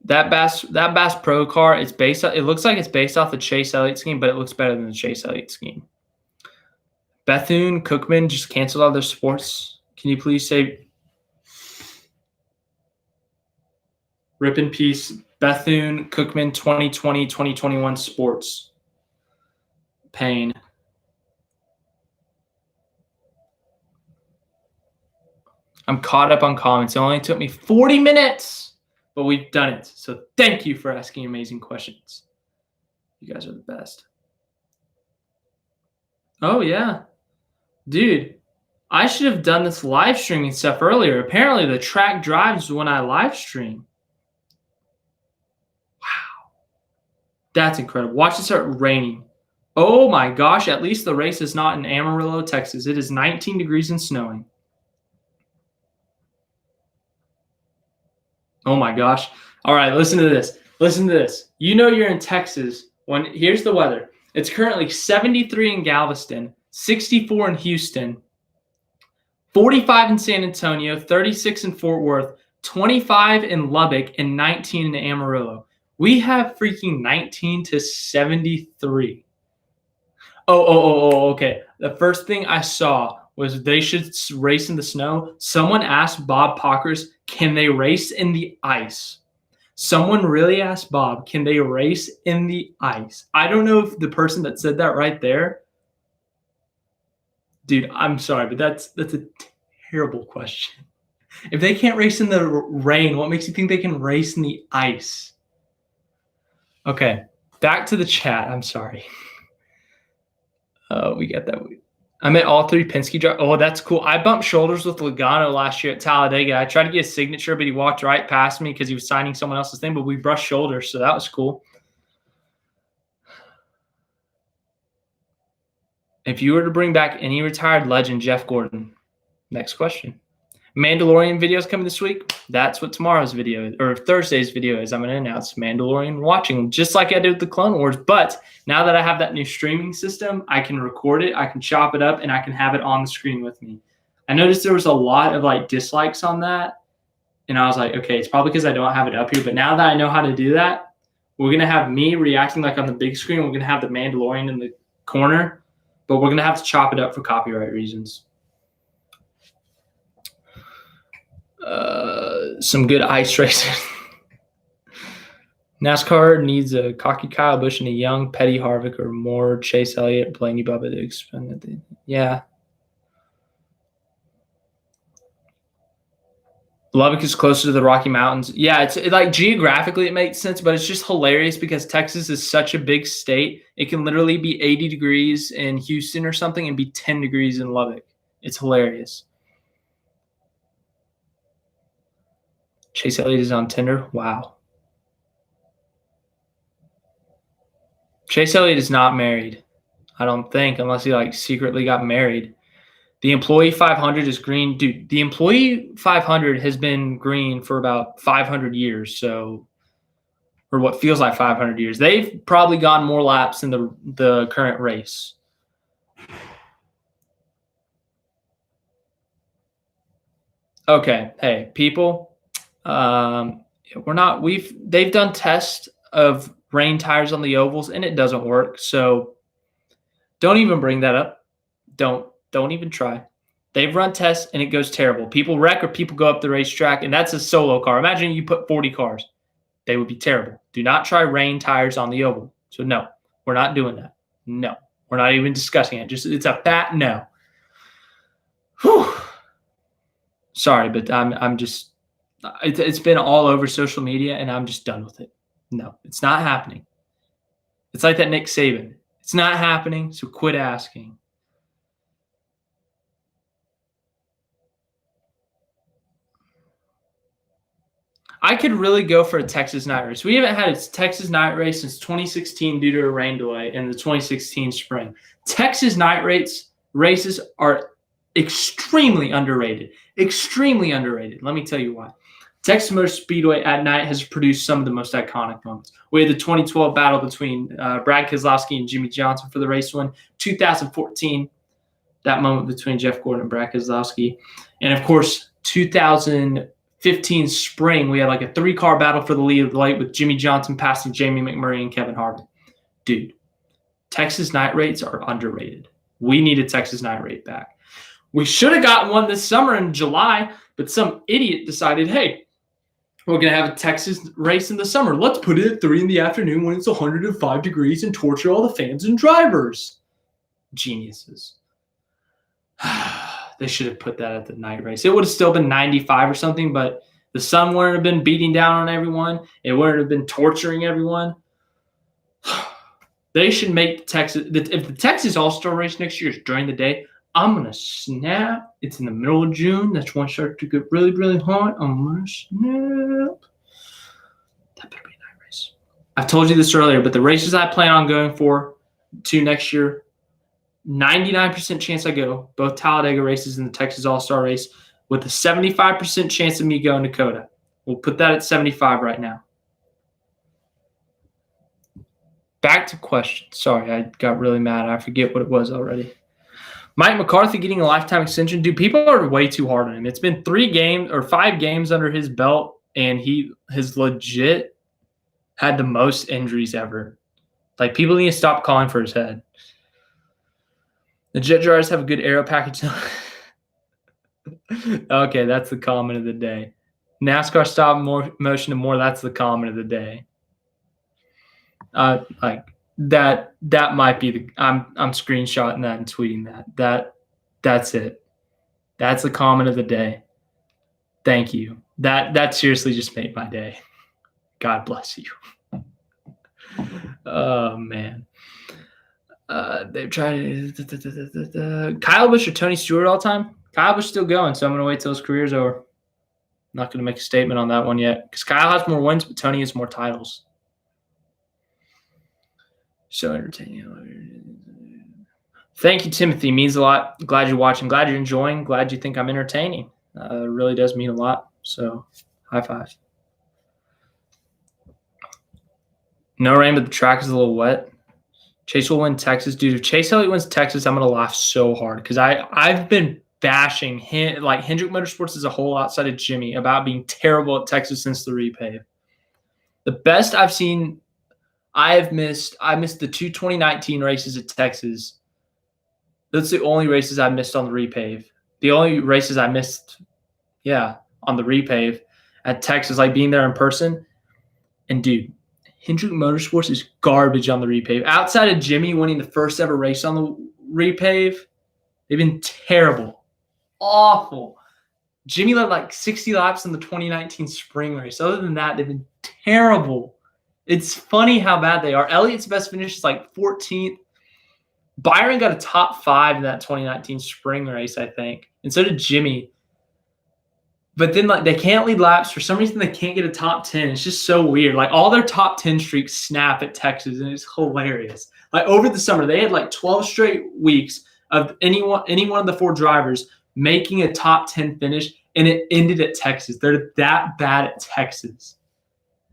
That Bass Pro car, it looks like it's based off the Chase Elliott scheme, but it looks better than the Chase Elliott scheme. Bethune-Cookman just canceled all their sports. Can you please say rip in peace, Bethune-Cookman 2020-2021 sports. Pain. I'm caught up on comments. It only took me 40 minutes, but we've done it. So thank you for asking amazing questions. You guys are the best. Oh, yeah. Dude, I should have done this live streaming stuff earlier. Apparently, the track drives when I live stream. Wow. That's incredible. Watch it start raining. Oh, my gosh. At least the race is not in Amarillo, Texas. It is 19 degrees and snowing. Oh, my gosh. All right, listen to this. Listen to this. You know you're in Texas when here's the weather. It's currently 73 in Galveston, 64 in Houston, 45 in San Antonio, 36 in Fort Worth, 25 in Lubbock, and 19 in Amarillo. We have freaking 19 to 73. Okay. The first thing I saw was they should race in the snow. Someone asked Bob Pockers, can they race in the ice? Someone really asked Bob, can they race in the ice? I don't know if the person that said that right there, dude, I'm sorry, but that's a terrible question. If they can't race in the rain, what makes you think they can race in the ice? Okay, back to the chat. I'm sorry. We got that. I met all three Penske drivers. Oh, that's cool. I bumped shoulders with Logano last year at Talladega. I tried to get a signature, but he walked right past me because he was signing someone else's thing, but we brushed shoulders, so that was cool. If you were to bring back any retired legend, Jeff Gordon. Next question. Mandalorian videos coming this week. That's what tomorrow's video or Thursday's video is. I'm going to announce Mandalorian watching, just like I did with the Clone Wars. But now that I have that new streaming system, I can record it, I can chop it up, and I can have it on the screen with me. I noticed there was a lot of like dislikes on that, and I was like, okay, it's probably because I don't have it up here. But now that I know how to do that, we're going to have me reacting like on the big screen. We're going to have the Mandalorian in the corner, but we're going to have to chop it up for copyright reasons. Some good ice racing. NASCAR needs a cocky Kyle Busch and a young Petty Harvick or more Chase Elliott, Blaney Bubba to expand it. Yeah. Lubbock is closer to the Rocky Mountains. Yeah, it's like geographically it makes sense, but it's just hilarious because Texas is such a big state. It can literally be 80 degrees in Houston or something and be 10 degrees in Lubbock. It's hilarious. Chase Elliott is on Tinder. Wow. Chase Elliott is not married, I don't think, unless he like secretly got married. The Employee 500 is green. Dude, the Employee 500 has been green for about 500 years. So, or what feels like 500 years. They've probably gone more laps than the current race. Okay. Hey, people. They've done tests of rain tires on the ovals and it doesn't work. So don't even bring that up. Don't even try. They've run tests and it goes terrible. People wreck or people go up the racetrack, and that's a solo car. Imagine you put 40 cars. They would be terrible. Do not try rain tires on the oval. So no, we're not doing that. No, we're not even discussing it. It's a fat no. Whew. Sorry, but I'm just. It's been all over social media, and I'm just done with it. No, it's not happening. It's like that Nick Saban. It's not happening, so quit asking. I could really go for a Texas night race. We haven't had a Texas night race since 2016 due to a rain delay in the 2016 spring. Texas night races are extremely underrated. Extremely underrated. Let me tell you why. Texas Motor Speedway at night has produced some of the most iconic moments. We had the 2012 battle between Brad Keselowski and Jimmy Johnson for the race win. 2014, that moment between Jeff Gordon and Brad Keselowski. And, of course, 2015 spring, we had like a 3-car battle for the lead of the late with Jimmy Johnson passing Jamie McMurray and Kevin Harvick. Dude, Texas night rates are underrated. We need a Texas night rate back. We should have gotten one this summer in July, but some idiot decided, hey, we're going to have a Texas race in the summer. Let's put it at 3 p.m. when it's 105 degrees and torture all the fans and drivers. Geniuses. They should have put that at the night race. It would have still been 95 or something, but the sun wouldn't have been beating down on everyone. It wouldn't have been torturing everyone. They should make if the Texas All-Star race next year is during the day, I'm going to snap. It's in the middle of June. That's when it starts to get really, really hot. I'm going to snap. That better be a night race. I've told you this earlier, but the races I plan on going to next year, 99% chance I go, both Talladega races and the Texas All-Star race, with a 75% chance of me going to Coda. We'll put that at 75 right now. Back to questions. Sorry, I got really mad. I forget what it was already. Mike McCarthy getting a lifetime extension. Dude, people are way too hard on him. It's been 5 games under his belt, and he has legit had the most injuries ever. Like, people need to stop calling for his head. The jet dryers have a good aero package. Okay, that's the comment of the day. NASCAR stop motion and more. That's the comment of the day. Like that might be I'm screenshotting that and tweeting that. That's it. That's the comment of the day. Thank you. That seriously just made my day. God bless you. Oh man. They've tried Kyle Busch or Tony Stewart all time. Kyle Busch still going, so I'm gonna wait till his career's over. I'm not gonna make a statement on that one yet, because Kyle has more wins, but Tony has more titles. So entertaining. Thank you, Timothy. Means a lot. Glad you're watching. Glad you're enjoying. Glad you think I'm entertaining. It really does mean a lot. So, high five. No rain, but the track is a little wet. Chase will win Texas. Dude, if Chase Elliott wins Texas, I'm going to laugh so hard, because I've been bashing him, like Hendrick Motorsports as a whole outside of Jimmy, about being terrible at Texas since the repave. The best I've seen – I missed the 2019 races at Texas. That's the only races I missed on the repave. The only races I missed, on the repave at Texas, like being there in person. And, dude, Hendrick Motorsports is garbage on the repave. Outside of Jimmy winning the first ever race on the repave, they've been terrible. Awful. Jimmy led like 60 laps in the 2019 spring race. Other than that, they've been terrible. It's funny how bad they are. Elliott's best finish is like 14th. Byron got a top 5 in that 2019 spring race, I think. And so did Jimmy. But then like they can't lead laps. For some reason, they can't get a top 10. It's just so weird. Like all their top 10 streaks snap at Texas, and it's hilarious. Like over the summer, they had like 12 straight weeks of any one of the 4 drivers making a top 10 finish, and it ended at Texas. They're that bad at Texas.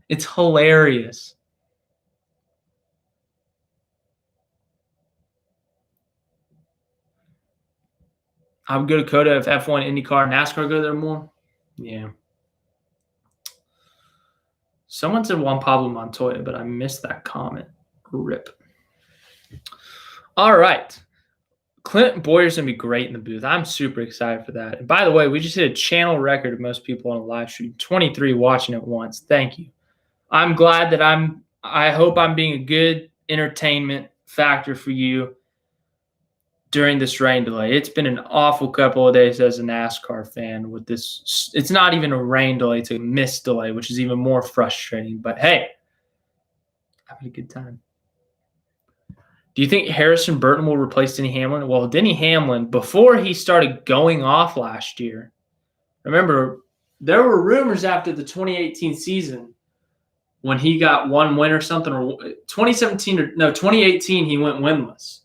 It's hilarious. I would go to Coda if F1, IndyCar, NASCAR go there more. Yeah. Someone said Juan Pablo Montoya, but I missed that comment. Rip. All right. Clint Boyer's going to be great in the booth. I'm super excited for that. And by the way, we just hit a channel record of most people on a live stream. 23 watching at once. Thank you. I'm glad that I hope I'm being a good entertainment factor for you during this rain delay. It's been an awful couple of days as a NASCAR fan with this. It's not even a rain delay, it's a mist delay, which is even more frustrating. But hey, having a good time. Do you think Harrison Burton will replace Denny Hamlin? Well, Denny Hamlin, before he started going off last year, remember, there were rumors after the 2018 season when he got one win or something, or 2018, he went winless.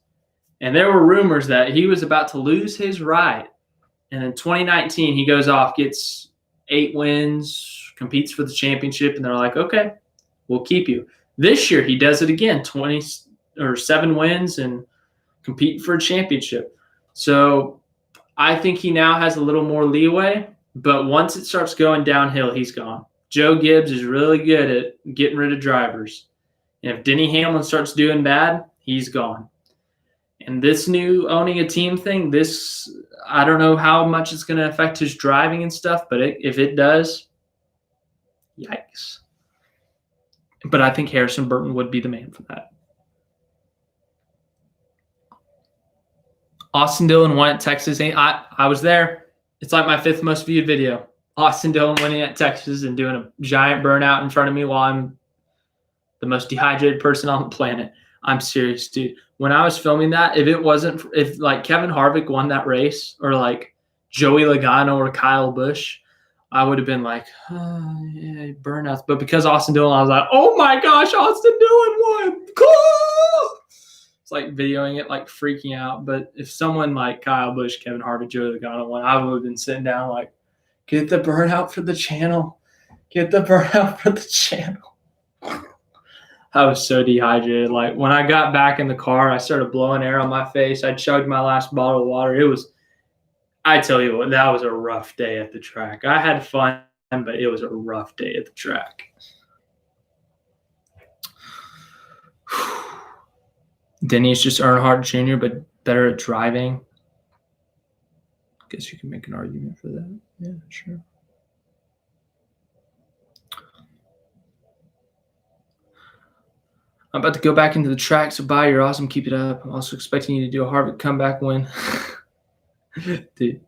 And there were rumors that he was about to lose his ride. And in 2019, he goes off, gets 8 wins, competes for the championship, and they're like, okay, we'll keep you. This year, he does it again, 7 wins and compete for a championship. So I think he now has a little more leeway, but once it starts going downhill, he's gone. Joe Gibbs is really good at getting rid of drivers. And if Denny Hamlin starts doing bad, he's gone. And this new owning a team thing, I don't know how much it's going to affect his driving and stuff, but if it does, yikes. But I think Harrison Burton would be the man for that. Austin Dillon won at Texas. I was there. It's like my 5th most viewed video. Austin Dillon winning at Texas and doing a giant burnout in front of me while I'm the most dehydrated person on the planet. I'm serious, dude. When I was filming that, if like Kevin Harvick won that race or like Joey Logano or Kyle Busch, I would have been like, oh, yeah, burnouts. But because Austin Dillon, I was like, oh my gosh, Austin Dillon won. Cool. It's like videoing it, like freaking out. But if someone like Kyle Busch, Kevin Harvick, Joey Logano won, I would have been sitting down like, get the burnout for the channel. Get the burnout for the channel. I was so dehydrated. Like when I got back in the car, I started blowing air on my face. I chugged my last bottle of water. I tell you what, that was a rough day at the track. I had fun, but it was a rough day at the track. Denny's just Earnhardt Jr., but better at driving. Guess you can make an argument for that. Yeah, sure. I'm about to go back into the track, so bye. You're awesome. Keep it up. I'm also expecting you to do a Harvick comeback win. Dude.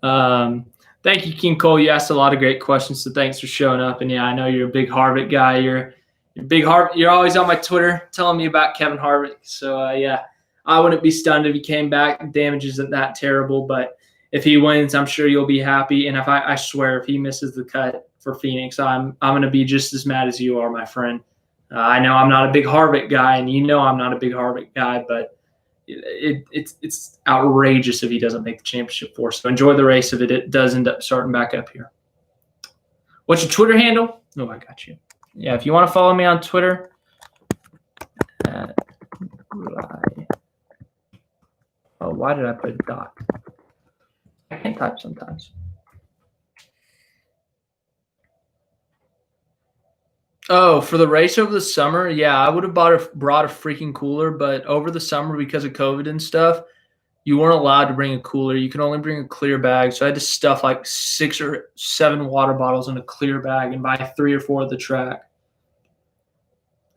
Thank you, King Cole. You asked a lot of great questions, so thanks for showing up. And yeah, I know you're a big Harvick guy. You're big Harvick. You're always on my Twitter telling me about Kevin Harvick. So yeah, I wouldn't be stunned if he came back. Damage isn't that terrible, but if he wins, I'm sure you'll be happy. And if I swear, if he misses the cut for Phoenix, I'm going to be just as mad as you are, my friend. I know I'm not a big Harvick guy, and you know I'm not a big Harvick guy, but it's outrageous if he doesn't make the championship four. So enjoy the race if it does end up starting back up here. What's your Twitter handle? Oh, I got you. Yeah, if you want to follow me on Twitter, why did I put a dot? I can't type sometimes. Oh, for the race over the summer, yeah, I would have brought a freaking cooler, but over the summer because of COVID and stuff, you weren't allowed to bring a cooler. You could only bring a clear bag. So I had to stuff like 6 or 7 water bottles in a clear bag and buy 3 or 4 at the track.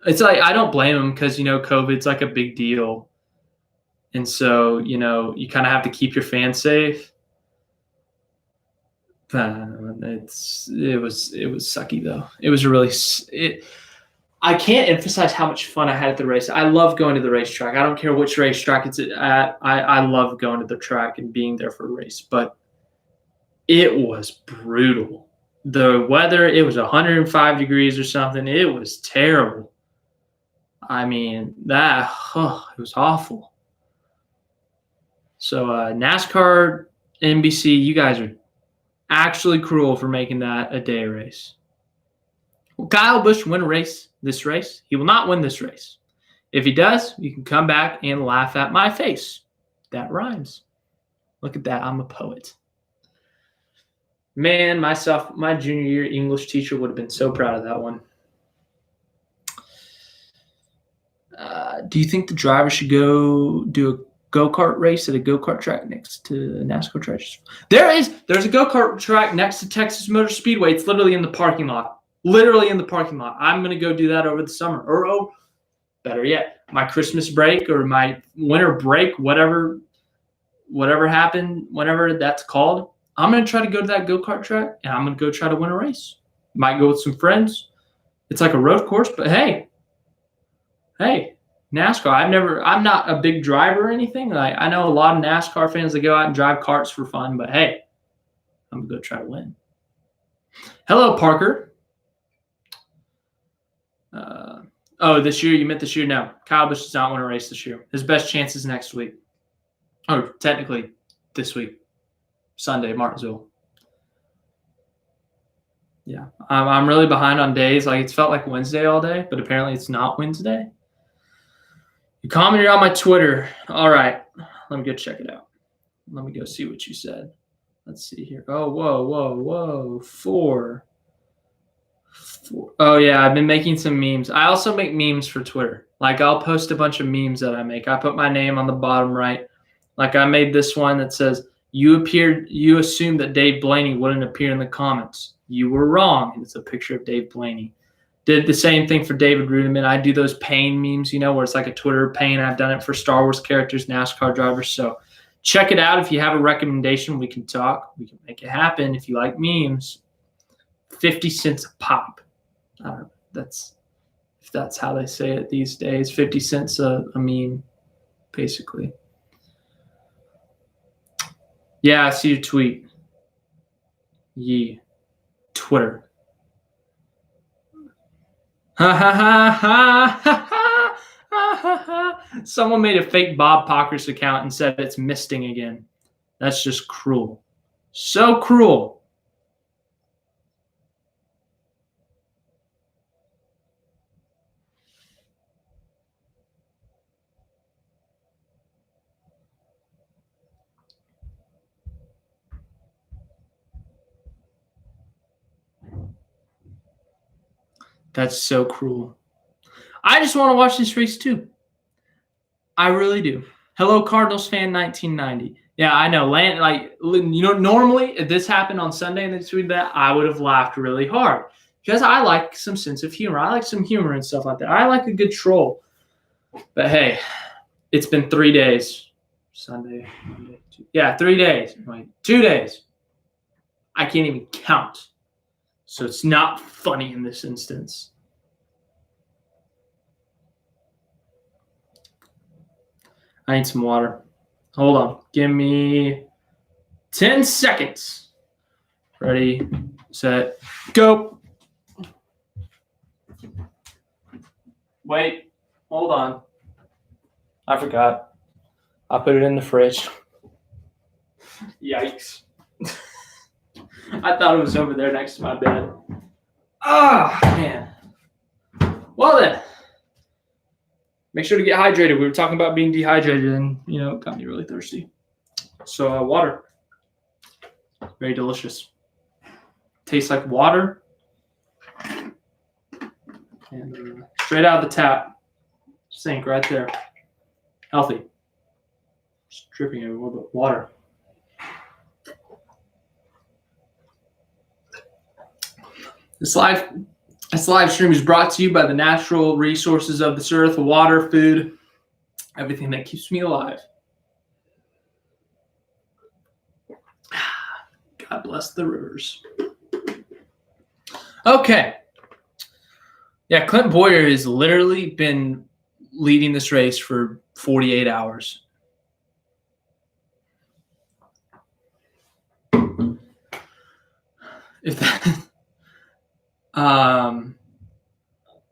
It's like I don't blame them because, COVID's like a big deal. And so, you kind of have to keep your fans safe. It was sucky though. It was I can't emphasize how much fun I had at the race. I love going to the racetrack. I don't care which racetrack it's at. I love going to the track and being there for a race, but it was brutal. The weather, it was 105 degrees or something. It was terrible. I mean, it was awful. So NASCAR, NBC, you guys are actually cruel for making that a day race. Will Kyle Busch win this race? He will not win this race. If he does, you can come back and laugh at my face. That rhymes. Look at that. I'm a poet. Man, my junior year English teacher would have been so proud of that one. Do you think the driver should go do a go-kart race at a go-kart track next to NASCAR tracks? There's a go-kart track next to Texas Motor Speedway. It's literally in the parking lot. I'm going to go do that over the summer. Or better yet, my Christmas break or my winter break, whatever happened, whatever that's called. I'm going to try to go to that go-kart track, and I'm going to go try to win a race. Might go with some friends. It's like a road course, but hey, NASCAR. I'm not a big driver or anything. Like I know a lot of NASCAR fans that go out and drive karts for fun, but hey, I'm gonna go try to win. Hello, Parker. This year? You meant this year? No, Kyle Busch does not want to race this year. His best chance is next week. Or technically, this week, Sunday, Martinsville. Yeah, I'm really behind on days. Like it's felt like Wednesday all day, but apparently it's not Wednesday. You commented on my Twitter. All right. Let me go check it out. Let me go see what you said. Let's see here. Oh, whoa. 4. Oh, yeah. I've been making some memes. I also make memes for Twitter. Like, I'll post a bunch of memes that I make. I put my name on the bottom right. Like, I made this one that says, you assumed that Dave Blaney wouldn't appear in the comments. You were wrong. And it's a picture of Dave Blaney. Did the same thing for David Rudiman. I do those pain memes, where it's like a Twitter pain. I've done it for Star Wars characters, NASCAR drivers. So check it out. If you have a recommendation, we can talk. We can make it happen. If you like memes, 50 cents a pop. If that's how they say it these days. 50 cents a meme, basically. Yeah, I see your tweet. Twitter. Ha ha ha ha ha ha ha. Someone made a fake Bob Pockers account and said it's misting again. That's just cruel. So cruel. That's so cruel. I just want to watch this race too. I really do. Hello, Cardinals fan 1990. Yeah, I know. Normally if this happened on Sunday and they tweeted that, I would have laughed really hard because I like some sense of humor. I like some humor and stuff like that. I like a good troll. But hey, it's been 3 days. Sunday, Monday, 3 days. Wait, 2 days. I can't even count. So it's not funny in this instance. I need some water. Hold on. Give me 10 seconds. Ready, set, go. Wait. Hold on. I forgot. I put it in the fridge. Yikes. I thought it was over there next to my bed. Ah, man. Well then. Make sure to get hydrated. We were talking about being dehydrated and, it got me really thirsty. So water. Very delicious. Tastes like water. And straight out of the tap. Sink right there. Healthy. Just dripping everywhere, but water. This live stream is brought to you by the natural resources of this earth, water, food, everything that keeps me alive. God bless the rivers. Okay. Yeah, Clint Boyer has literally been leading this race for 48 hours. If that...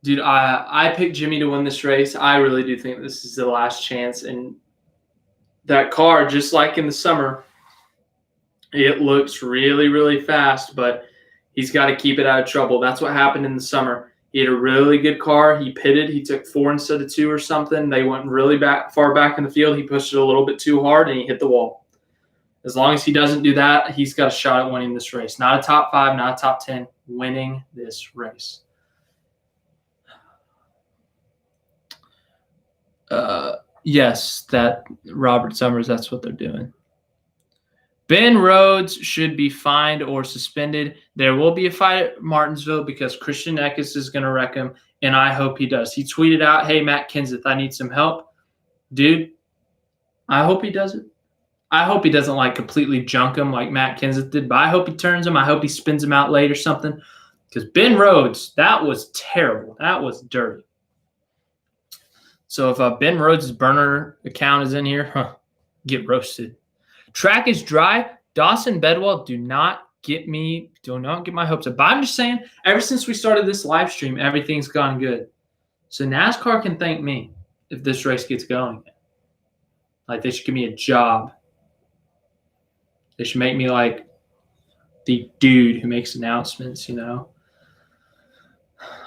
Dude, I picked Jimmy to win this race. I really do think this is the last chance. And that car, just like in the summer, it looks really, really fast, but he's got to keep it out of trouble. That's what happened in the summer. He had a really good car. He pitted. He took 4 instead of 2 or something. They went really far back in the field. He pushed it a little bit too hard, and he hit the wall. As long as he doesn't do that, he's got a shot at winning this race. Not a top 5, not a top 10, winning this race. Yes, that Robert Summers, that's what they're doing. Ben Rhodes should be fined or suspended. There will be a fight at Martinsville because Christian Eckes is going to wreck him, and I hope he does. He tweeted out, hey, Matt Kenseth, I need some help. Dude, I hope he does it. I hope he doesn't completely junk him like Matt Kenseth did, but I hope he turns him. I hope he spins him out late or something. Because Ben Rhodes, that was terrible. That was dirty. So if Ben Rhodes' burner account is in here, get roasted. Track is dry. Dawson Bedwell, do not get my hopes up. But I'm just saying, ever since we started this live stream, everything's gone good. So NASCAR can thank me if this race gets going. They should give me a job. They should make me the dude who makes announcements, I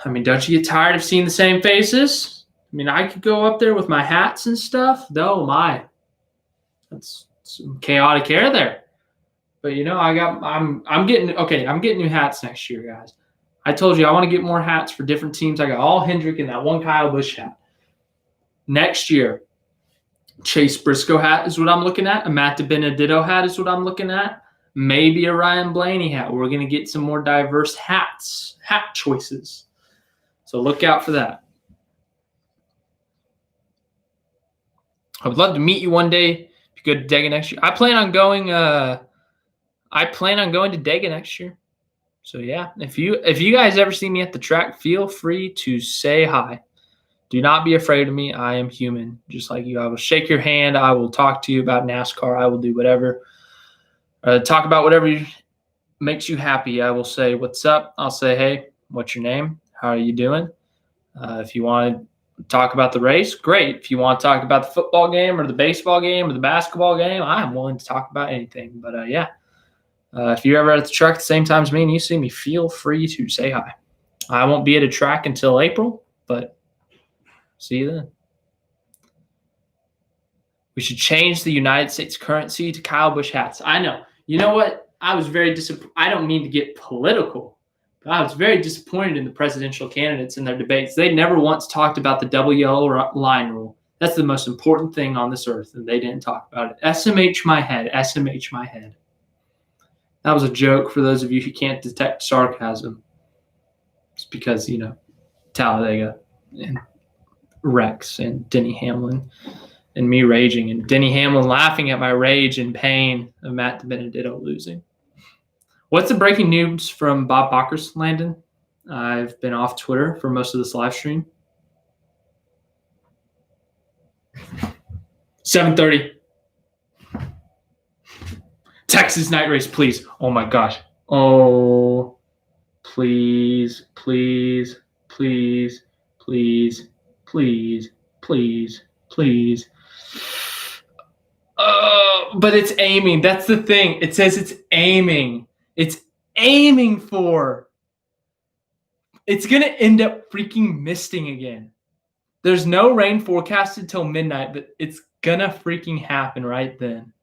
mean, don't you get tired of seeing the same faces? I mean, I could go up there with my hats and stuff. Oh my. That's some chaotic air there. But I'm getting new hats next year, guys. I told you I want to get more hats for different teams. I got all Hendrick and that one Kyle Busch hat. Next year, Chase Briscoe hat is what I'm looking at. A Matt DiBenedetto hat is what I'm looking at. Maybe a Ryan Blaney hat. We're going to get some more diverse hat choices. So look out for that. I would love to meet you one day if you go to Dega next year. I plan on going to Dega next year. So yeah, if you guys ever see me at the track, feel free to say hi. Do not be afraid of me. I am human, just like you. I will shake your hand. I will talk to you about NASCAR. I will do whatever. Talk about whatever makes you happy. I will say, what's up? I'll say, hey, what's your name? How are you doing? If you want to talk about the race, great. If you want to talk about the football game or the baseball game or the basketball game, I'm willing to talk about anything. But yeah, if you're ever at the track at the same time as me and you see me, feel free to say hi. I won't be at a track until April, but see you then. We should change the United States currency to Kyle Busch hats. I know. You know what? I was very disappointed. I don't mean to get political, but I was very disappointed in the presidential candidates in their debates. They never once talked about the double yellow line rule. That's the most important thing on this earth, and they didn't talk about it. SMH my head. SMH my head. That was a joke for those of you who can't detect sarcasm. It's because, Talladega and Rex and Denny Hamlin and me raging and Denny Hamlin laughing at my rage and pain of Matt DiBenedetto losing. What's the breaking news from Bob Bacchus, Landon? I've been off Twitter for most of this live stream. 7:30. Texas night race, please. Oh my gosh. Oh, please, please, please, please, please, please, please. But it's aiming. That's the thing. It says it's aiming. It's aiming for. It's going to end up freaking misting again. There's no rain forecasted till midnight, but it's going to freaking happen right then.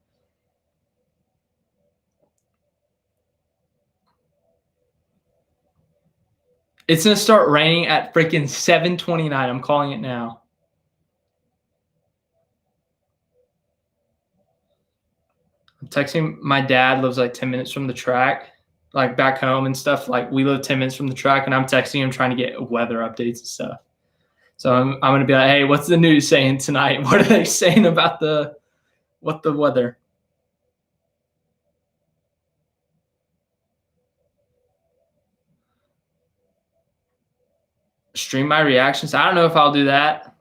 It's going to start raining at freaking 7:29. I'm calling it now. I'm texting. My dad lives like 10 minutes from the track, like back home and stuff. Like we live 10 minutes from the track, and I'm texting him trying to get weather updates and stuff. So I'm going to be like, hey, what's the news saying tonight? What are they saying about the weather? Stream my reactions. I don't know if I'll do that.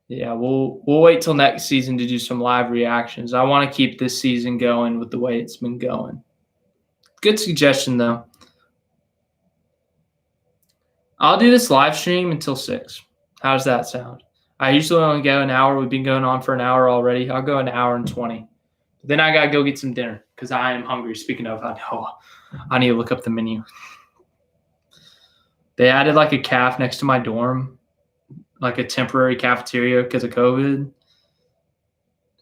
Yeah, we'll wait till next season to do some live reactions. I want to keep this season going with the way it's been going. Good suggestion, though. I'll do this live stream until 6. How does that sound? I usually only go an hour. We've been going on for an hour already. I'll go an hour and 20. Then I got to go get some dinner because I am hungry. Speaking of, I need to look up the menu. They added like a calf next to my dorm, like a temporary cafeteria because of COVID.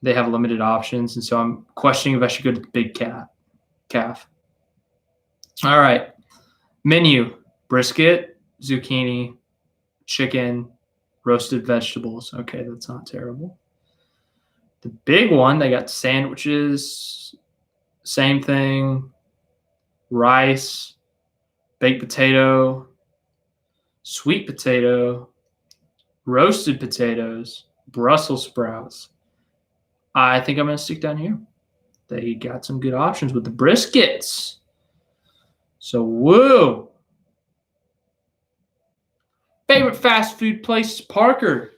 They have limited options, and so I'm questioning if I should go to the big calf. All right. Menu: brisket, zucchini, chicken, roasted vegetables. Okay, that's not terrible. The big one, they got sandwiches, same thing, rice, baked potato, sweet potato, roasted potatoes, Brussels sprouts. I think I'm going to stick down here. They got some good options with the briskets. So, woo. Favorite fast food place, Parker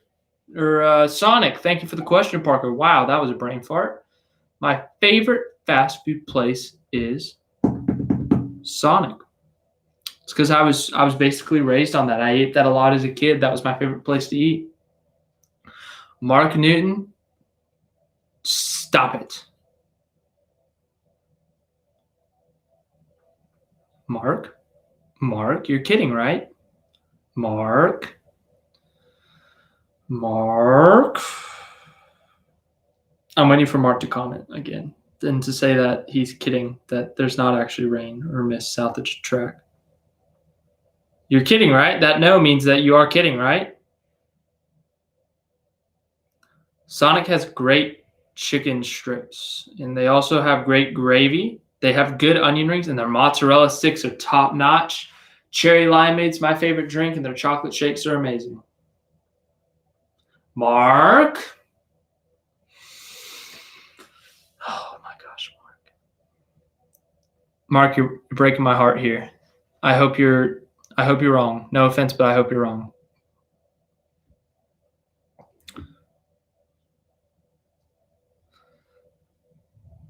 or Sonic? Thank you for the question, Parker. Wow, that was a brain fart. My favorite fast food place is Sonic. It's because I was basically raised on that. I ate that a lot as a kid. That was my favorite place to eat. Mark Newton, stop it. Mark, you're kidding, right? Mark. I'm waiting for Mark to comment again and to say that he's kidding, that there's not actually rain or mist south of the track. You're kidding, right? That no means that you are kidding, right? Sonic has great chicken strips, and they also have great gravy. They have good onion rings, and their mozzarella sticks are top-notch. Cherry limeade's my favorite drink, and their chocolate shakes are amazing. Mark. Mark, you're breaking my heart here. I hope you're wrong. No offense, but I hope you're wrong.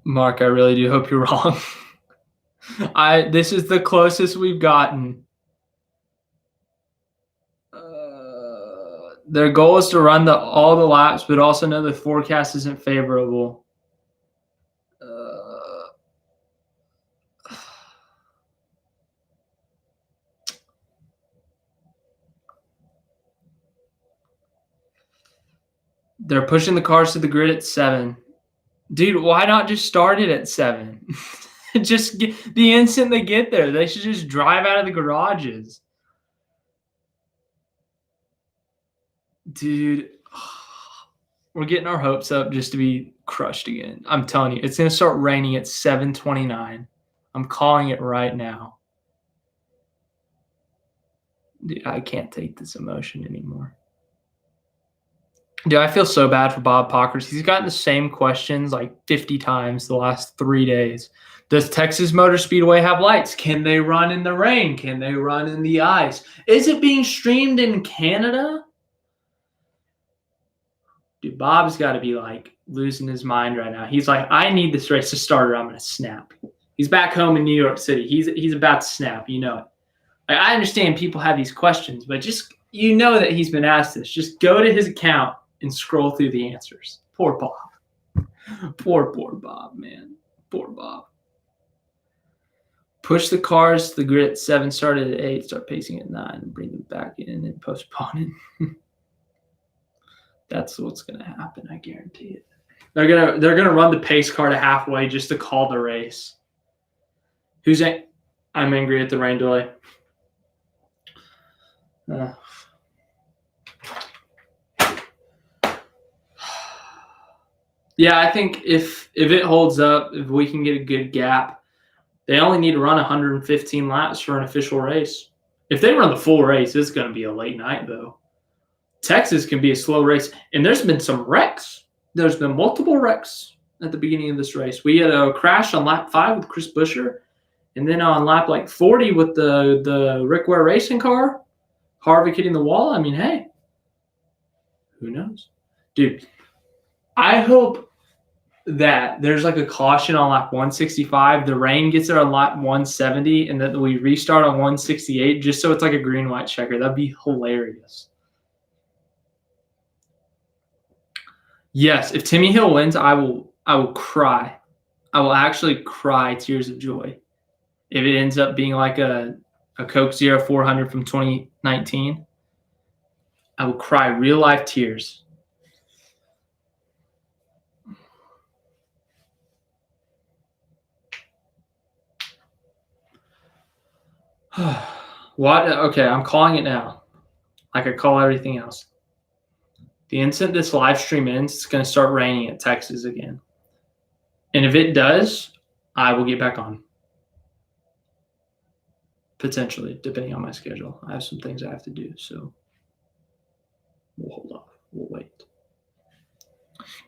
Mark, I really do hope you're wrong. This is the closest we've gotten. Their goal is to run all the laps, but also know the forecast isn't favorable. They're pushing the cars to the grid at 7. Dude, why not just start it at 7? Just the instant they get there, they should just drive out of the garages. Dude, we're getting our hopes up just to be crushed again. I'm telling you, it's going to start raining at 7:29. I'm calling it right now. Dude, I can't take this emotion anymore. Dude, I feel so bad for Bob Pockers. He's gotten the same questions like 50 times the last 3 days. Does Texas Motor Speedway have lights? Can they run in the rain? Can they run in the ice? Is it being streamed in Canada? Dude, Bob's got to be like losing his mind right now. He's like, I need this race to start or I'm going to snap. He's back home in New York City. He's about to snap. You know it. Like, I understand people have these questions, but just that he's been asked this. Just go to his account and scroll through the answers. Poor Bob. Poor Bob, man. Poor Bob. Push the cars to the grid at 7, started at 8, start pacing at 9, and bring them back in and postpone it. That's what's gonna happen, I guarantee it. They're gonna run the pace car to halfway just to call the race. I'm angry at the rain delay. Yeah, I think if it holds up, if we can get a good gap, they only need to run 115 laps for an official race. If they run the full race, it's going to be a late night, though. Texas can be a slow race, and there's been some wrecks. There's been multiple wrecks at the beginning of this race. We had a crash on lap 5 with Chris Buescher, and then on lap 40 with the Rick Ware racing car, Harvick hitting the wall. I mean, hey, who knows? Dude, I hope that there's like a caution on lap 165. The rain gets there on lap 170, and that we restart on 168 just so it's like a green-white checker. That'd be hilarious. Yes, if Timmy Hill wins, I will cry. I will actually cry tears of joy. If it ends up being like a Coke Zero 400 from 2019, I will cry real life tears. What? Okay, I'm calling it now. Like I call everything else. The instant this live stream ends, it's going to start raining at Texas again. And if it does, I will get back on. Potentially, depending on my schedule. I have some things I have to do, so we'll hold off. We'll wait.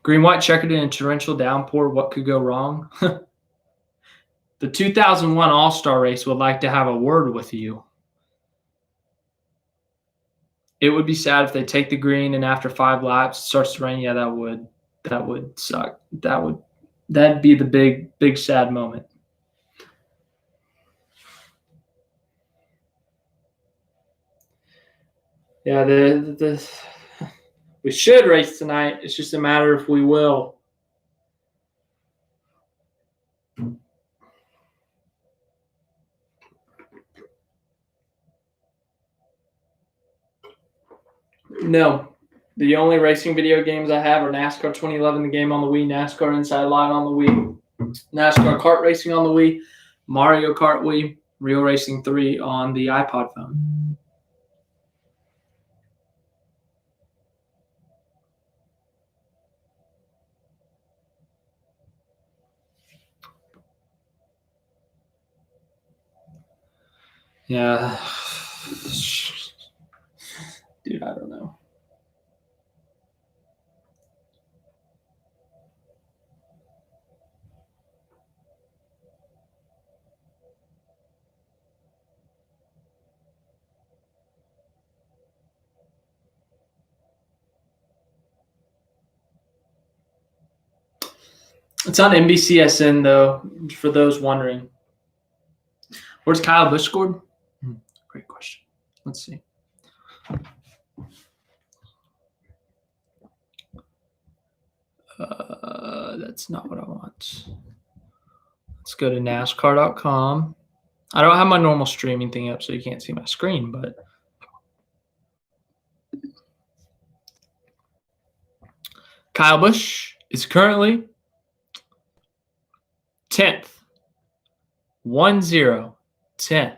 Green-white checkered in a torrential downpour. What could go wrong? The 2001 All-Star race would like to have a word with you. It would be sad if they take the green and after 5 laps it starts to rain. Yeah, that would suck. That'd be the big sad moment. Yeah, we should race tonight. It's just a matter if we will. No. The only racing video games I have are NASCAR 2011, the game on the Wii, NASCAR Inside Line on the Wii, NASCAR Kart Racing on the Wii, Mario Kart Wii, Real Racing 3 on the iPod phone. Yeah. Dude, I don't know. It's on NBCSN, though, for those wondering. Where's Kyle Busch scored? Great question. Let's see. That's not what I want. Let's go to NASCAR.com. I don't have my normal streaming thing up, so you can't see my screen, but Kyle Busch is currently 10th. 1-0, 10th.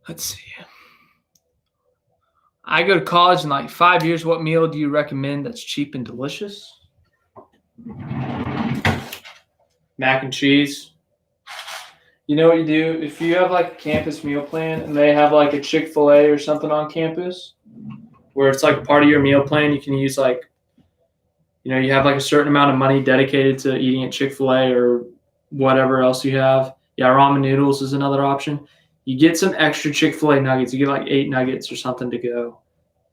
Let's see. I go to college in like 5 years. What meal do you recommend that's cheap and delicious? Mac and cheese. You know what you do? If you have like a campus meal plan and they have like a Chick-fil-A or something on campus where it's like a part of your meal plan, you can use like, you have like a certain amount of money dedicated to eating at Chick-fil-A or whatever else you have. Yeah, ramen noodles is another option. You get some extra Chick-fil-A nuggets. You get like 8 nuggets or something to go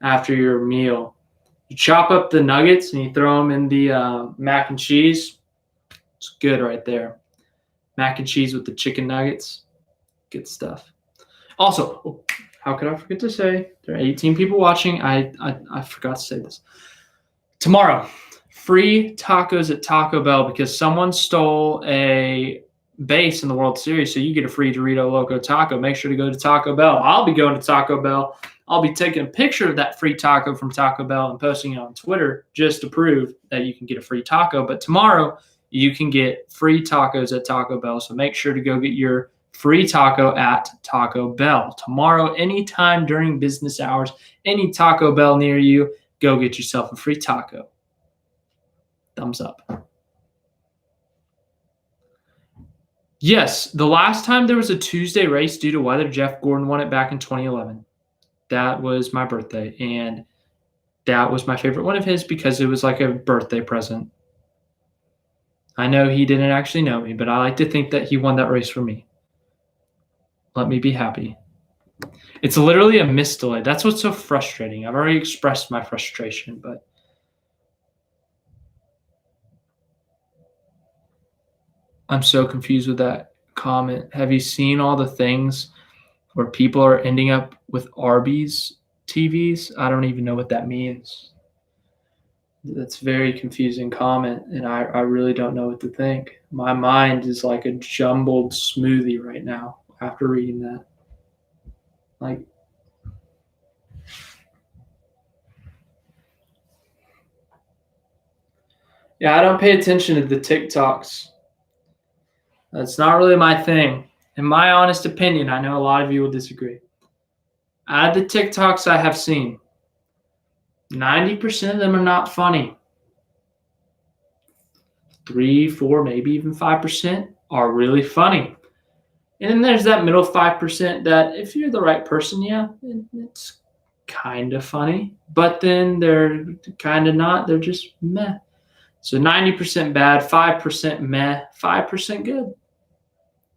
after your meal. You chop up the nuggets and you throw them in the mac and cheese. It's good right there. Mac and cheese with the chicken nuggets. Good stuff. Also, how could I forget to say, there are 18 people watching. I forgot to say this. Tomorrow, free tacos at Taco Bell because someone stole a base in the World Series, so you get a free Dorito Loco taco. Make sure to go to Taco Bell. I'll be going to Taco Bell. I'll be taking a picture of that free taco from Taco Bell and posting it on Twitter just to prove that you can get a free taco. But tomorrow, you can get free tacos at Taco Bell, so make sure to go get your free taco at Taco Bell. Tomorrow, anytime during business hours, any Taco Bell near you, go get yourself a free taco. Thumbs up. Yes, the last time there was a Tuesday race due to weather, Jeff Gordon won it back in 2011. That was my birthday, and that was my favorite one of his because it was like a birthday present. I know he didn't actually know me, but I like to think that he won that race for me. Let me be happy. It's literally a missed delay. That's what's so frustrating. I've already expressed my frustration, but I'm so confused with that comment. Have you seen all the things where people are ending up with Arby's TVs? I don't even know what that means. That's a very confusing comment, and I really don't know what to think. My mind is like a jumbled smoothie right now after reading that. Yeah, I don't pay attention to the TikToks. That's not really my thing. In my honest opinion, I know a lot of you will disagree. Out of the TikToks I have seen, 90% of them are not funny. 3, 4, maybe even 5% are really funny. And then there's that middle 5% that if you're the right person, yeah, it's kind of funny. But then they're kind of not. They're just meh. So 90% bad, 5% meh, 5% good.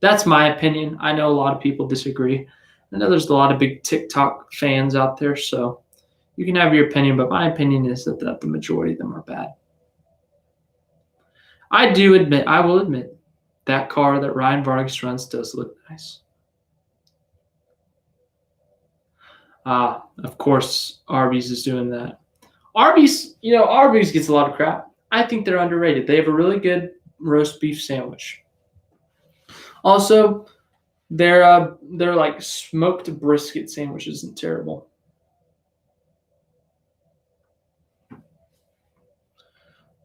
That's my opinion. I know a lot of people disagree. I know there's a lot of big TikTok fans out there, so you can have your opinion, but my opinion is that the majority of them are bad. I will admit, that car that Ryan Vargas runs does look nice. Of course, Arby's is doing that. Arby's gets a lot of crap. I think they're underrated. They have a really good roast beef sandwich. Also, their like smoked brisket sandwich isn't terrible.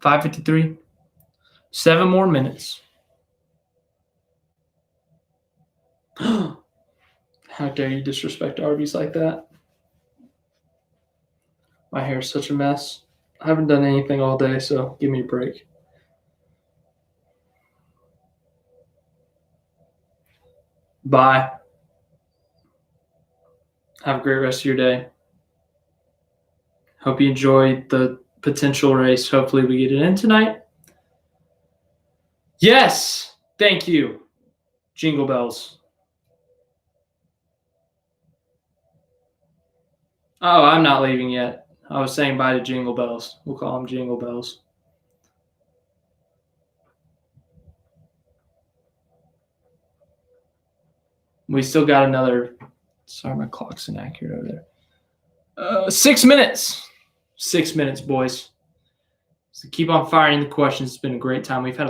$5.53. 7 more minutes. How dare you disrespect Arby's like that? My hair is such a mess. I haven't done anything all day, so give me a break. Bye. Have a great rest of your day. Hope you enjoyed the potential race. Hopefully we get it in tonight. Yes. Thank you. Jingle bells. Oh, I'm not leaving yet. I was saying bye to Jingle Bells. We'll call them Jingle Bells. We still got another. Sorry, my clock's inaccurate over there. 6 minutes. 6 minutes, boys. So keep on firing the questions. It's been a great time. We've had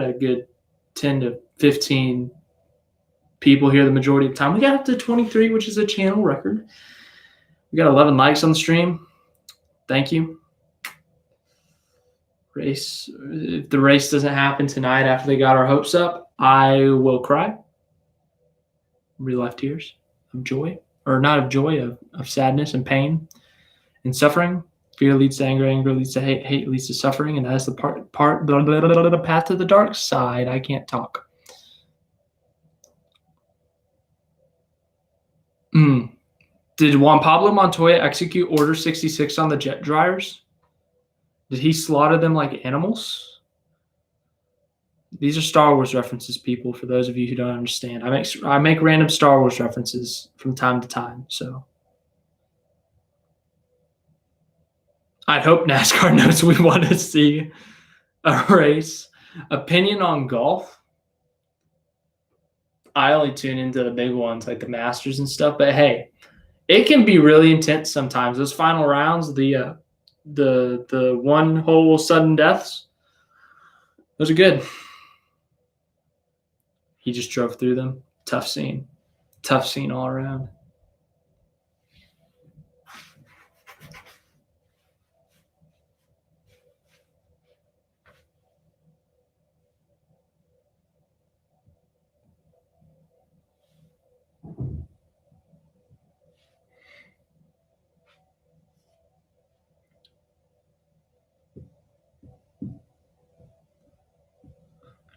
a good 10 to 15 people here the majority of the time. We got up to 23, which is a channel record. We got 11 likes on the stream. Thank you. Race. If the race doesn't happen tonight after they got our hopes up, I will cry. Real life tears of joy, or not of joy, of sadness and pain and suffering. Fear leads to anger, anger leads to hate, hate leads to suffering, and that is the path to the dark side. I can't talk. Did Juan Pablo Montoya execute Order 66 on the jet dryers? Did he slaughter them like animals? These are Star Wars references, people, for those of you who don't understand. I make random Star Wars references from time to time, so. I hope NASCAR knows we want to see a race. Opinion on golf? I only tune into the big ones like the Masters and stuff, but hey, it can be really intense sometimes. Those final rounds, the one hole sudden deaths, those are good. He just drove through them. Tough scene. Tough scene all around.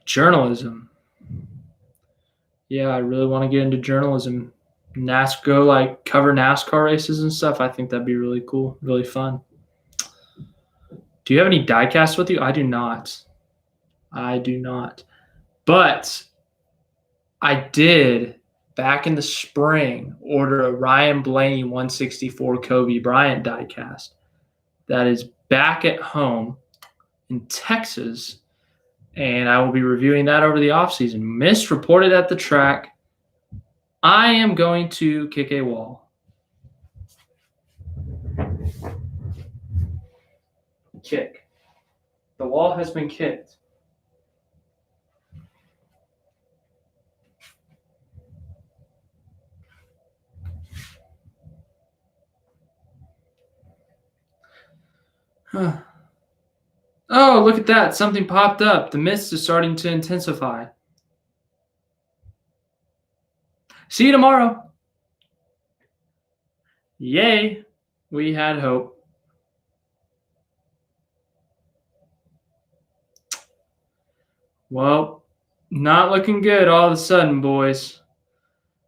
Journalism. Yeah, I really want to get into journalism. Go like cover NASCAR races and stuff. I think that'd be really cool, really fun. Do you have any diecast with you? I do not. But I did back in the spring order a Ryan Blaney 164 Kobe Bryant diecast that is back at home in Texas, and I will be reviewing that over the offseason. Misreported at the track. I am going to kick a wall. Kick. The wall has been kicked. Huh. Oh, look at that. Something popped up. The mist is starting to intensify. See you tomorrow. Yay. We had hope. Well, not looking good all of a sudden, boys.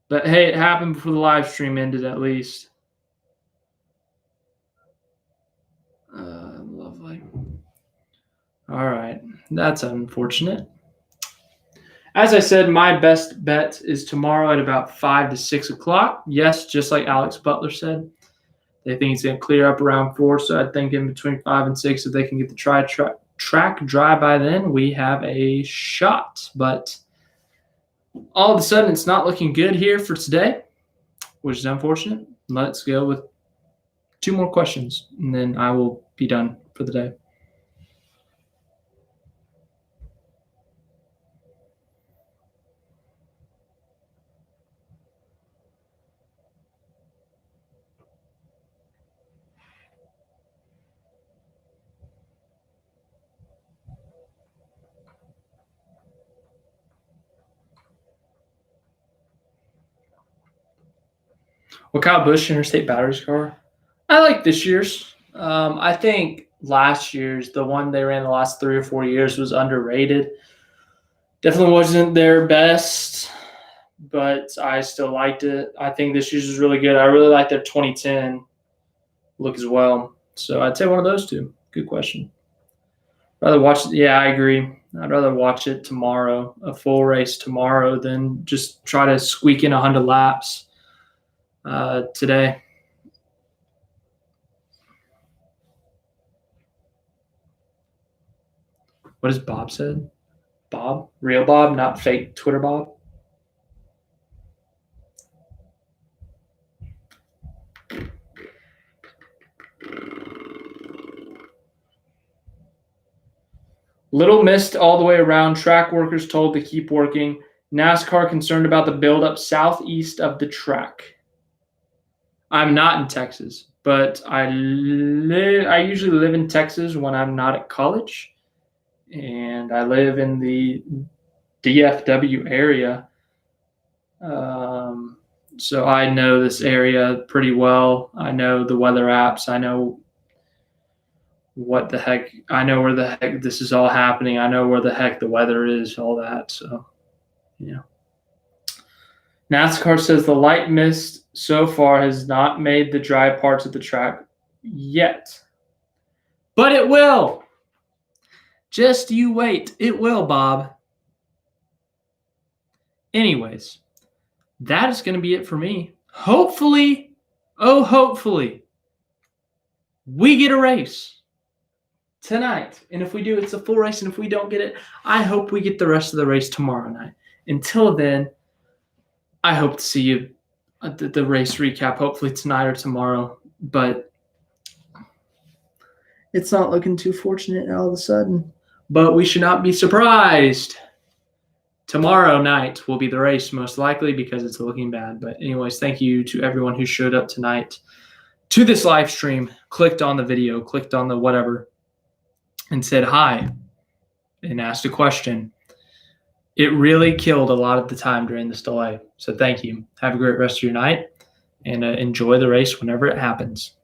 But hey, it happened before the live stream ended at least. Lovely. All right. That's unfortunate. As I said, my best bet is tomorrow at about 5 to 6 o'clock. Yes, just like Alex Butler said. They think it's going to clear up around 4, so I think in between 5 and 6, if they can get the track dry by then, we have a shot. But all of a sudden, it's not looking good here for today, which is unfortunate. Let's go with 2 more questions, and then I will be done for the day. What Kyle Busch Interstate Batteries car? I like this year's. I think last year's, the one they ran the last 3 or 4 years, was underrated. Definitely wasn't their best, but I still liked it. I think this year's was really good. I really like their 2010 look as well. So I'd say one of those 2. Good question. Rather watch it. Yeah, I agree. I'd rather watch it tomorrow, a full race tomorrow, than just try to squeak in 100 laps today. What has Bob said? Bob? Real Bob, not fake Twitter Bob? Little missed all the way around. Track workers told to keep working. NASCAR concerned about the buildup southeast of the track. I'm not in Texas, but I usually live in Texas when I'm not at college, and I live in the DFW area. So I know this area pretty well. I know the weather apps. I know what the heck. I know where the heck this is all happening. I know where the heck the weather is, all that. So, yeah. NASCAR says the light mist so far has not made the dry parts of the track yet. But it will. Just you wait. It will, Bob. Anyways, that is going to be it for me. Hopefully, hopefully, we get a race tonight. And if we do, it's a full race. And if we don't get it, I hope we get the rest of the race tomorrow night. Until then, I hope to see you at the race recap, hopefully tonight or tomorrow. But it's not looking too fortunate all of a sudden. But we should not be surprised. Tomorrow night will be the race, most likely, because it's looking bad. But anyways, thank you to everyone who showed up tonight to this live stream, clicked on the video, clicked on the whatever, and said hi and asked a question. It really killed a lot of the time during this delay. So thank you. Have a great rest of your night, and enjoy the race whenever it happens.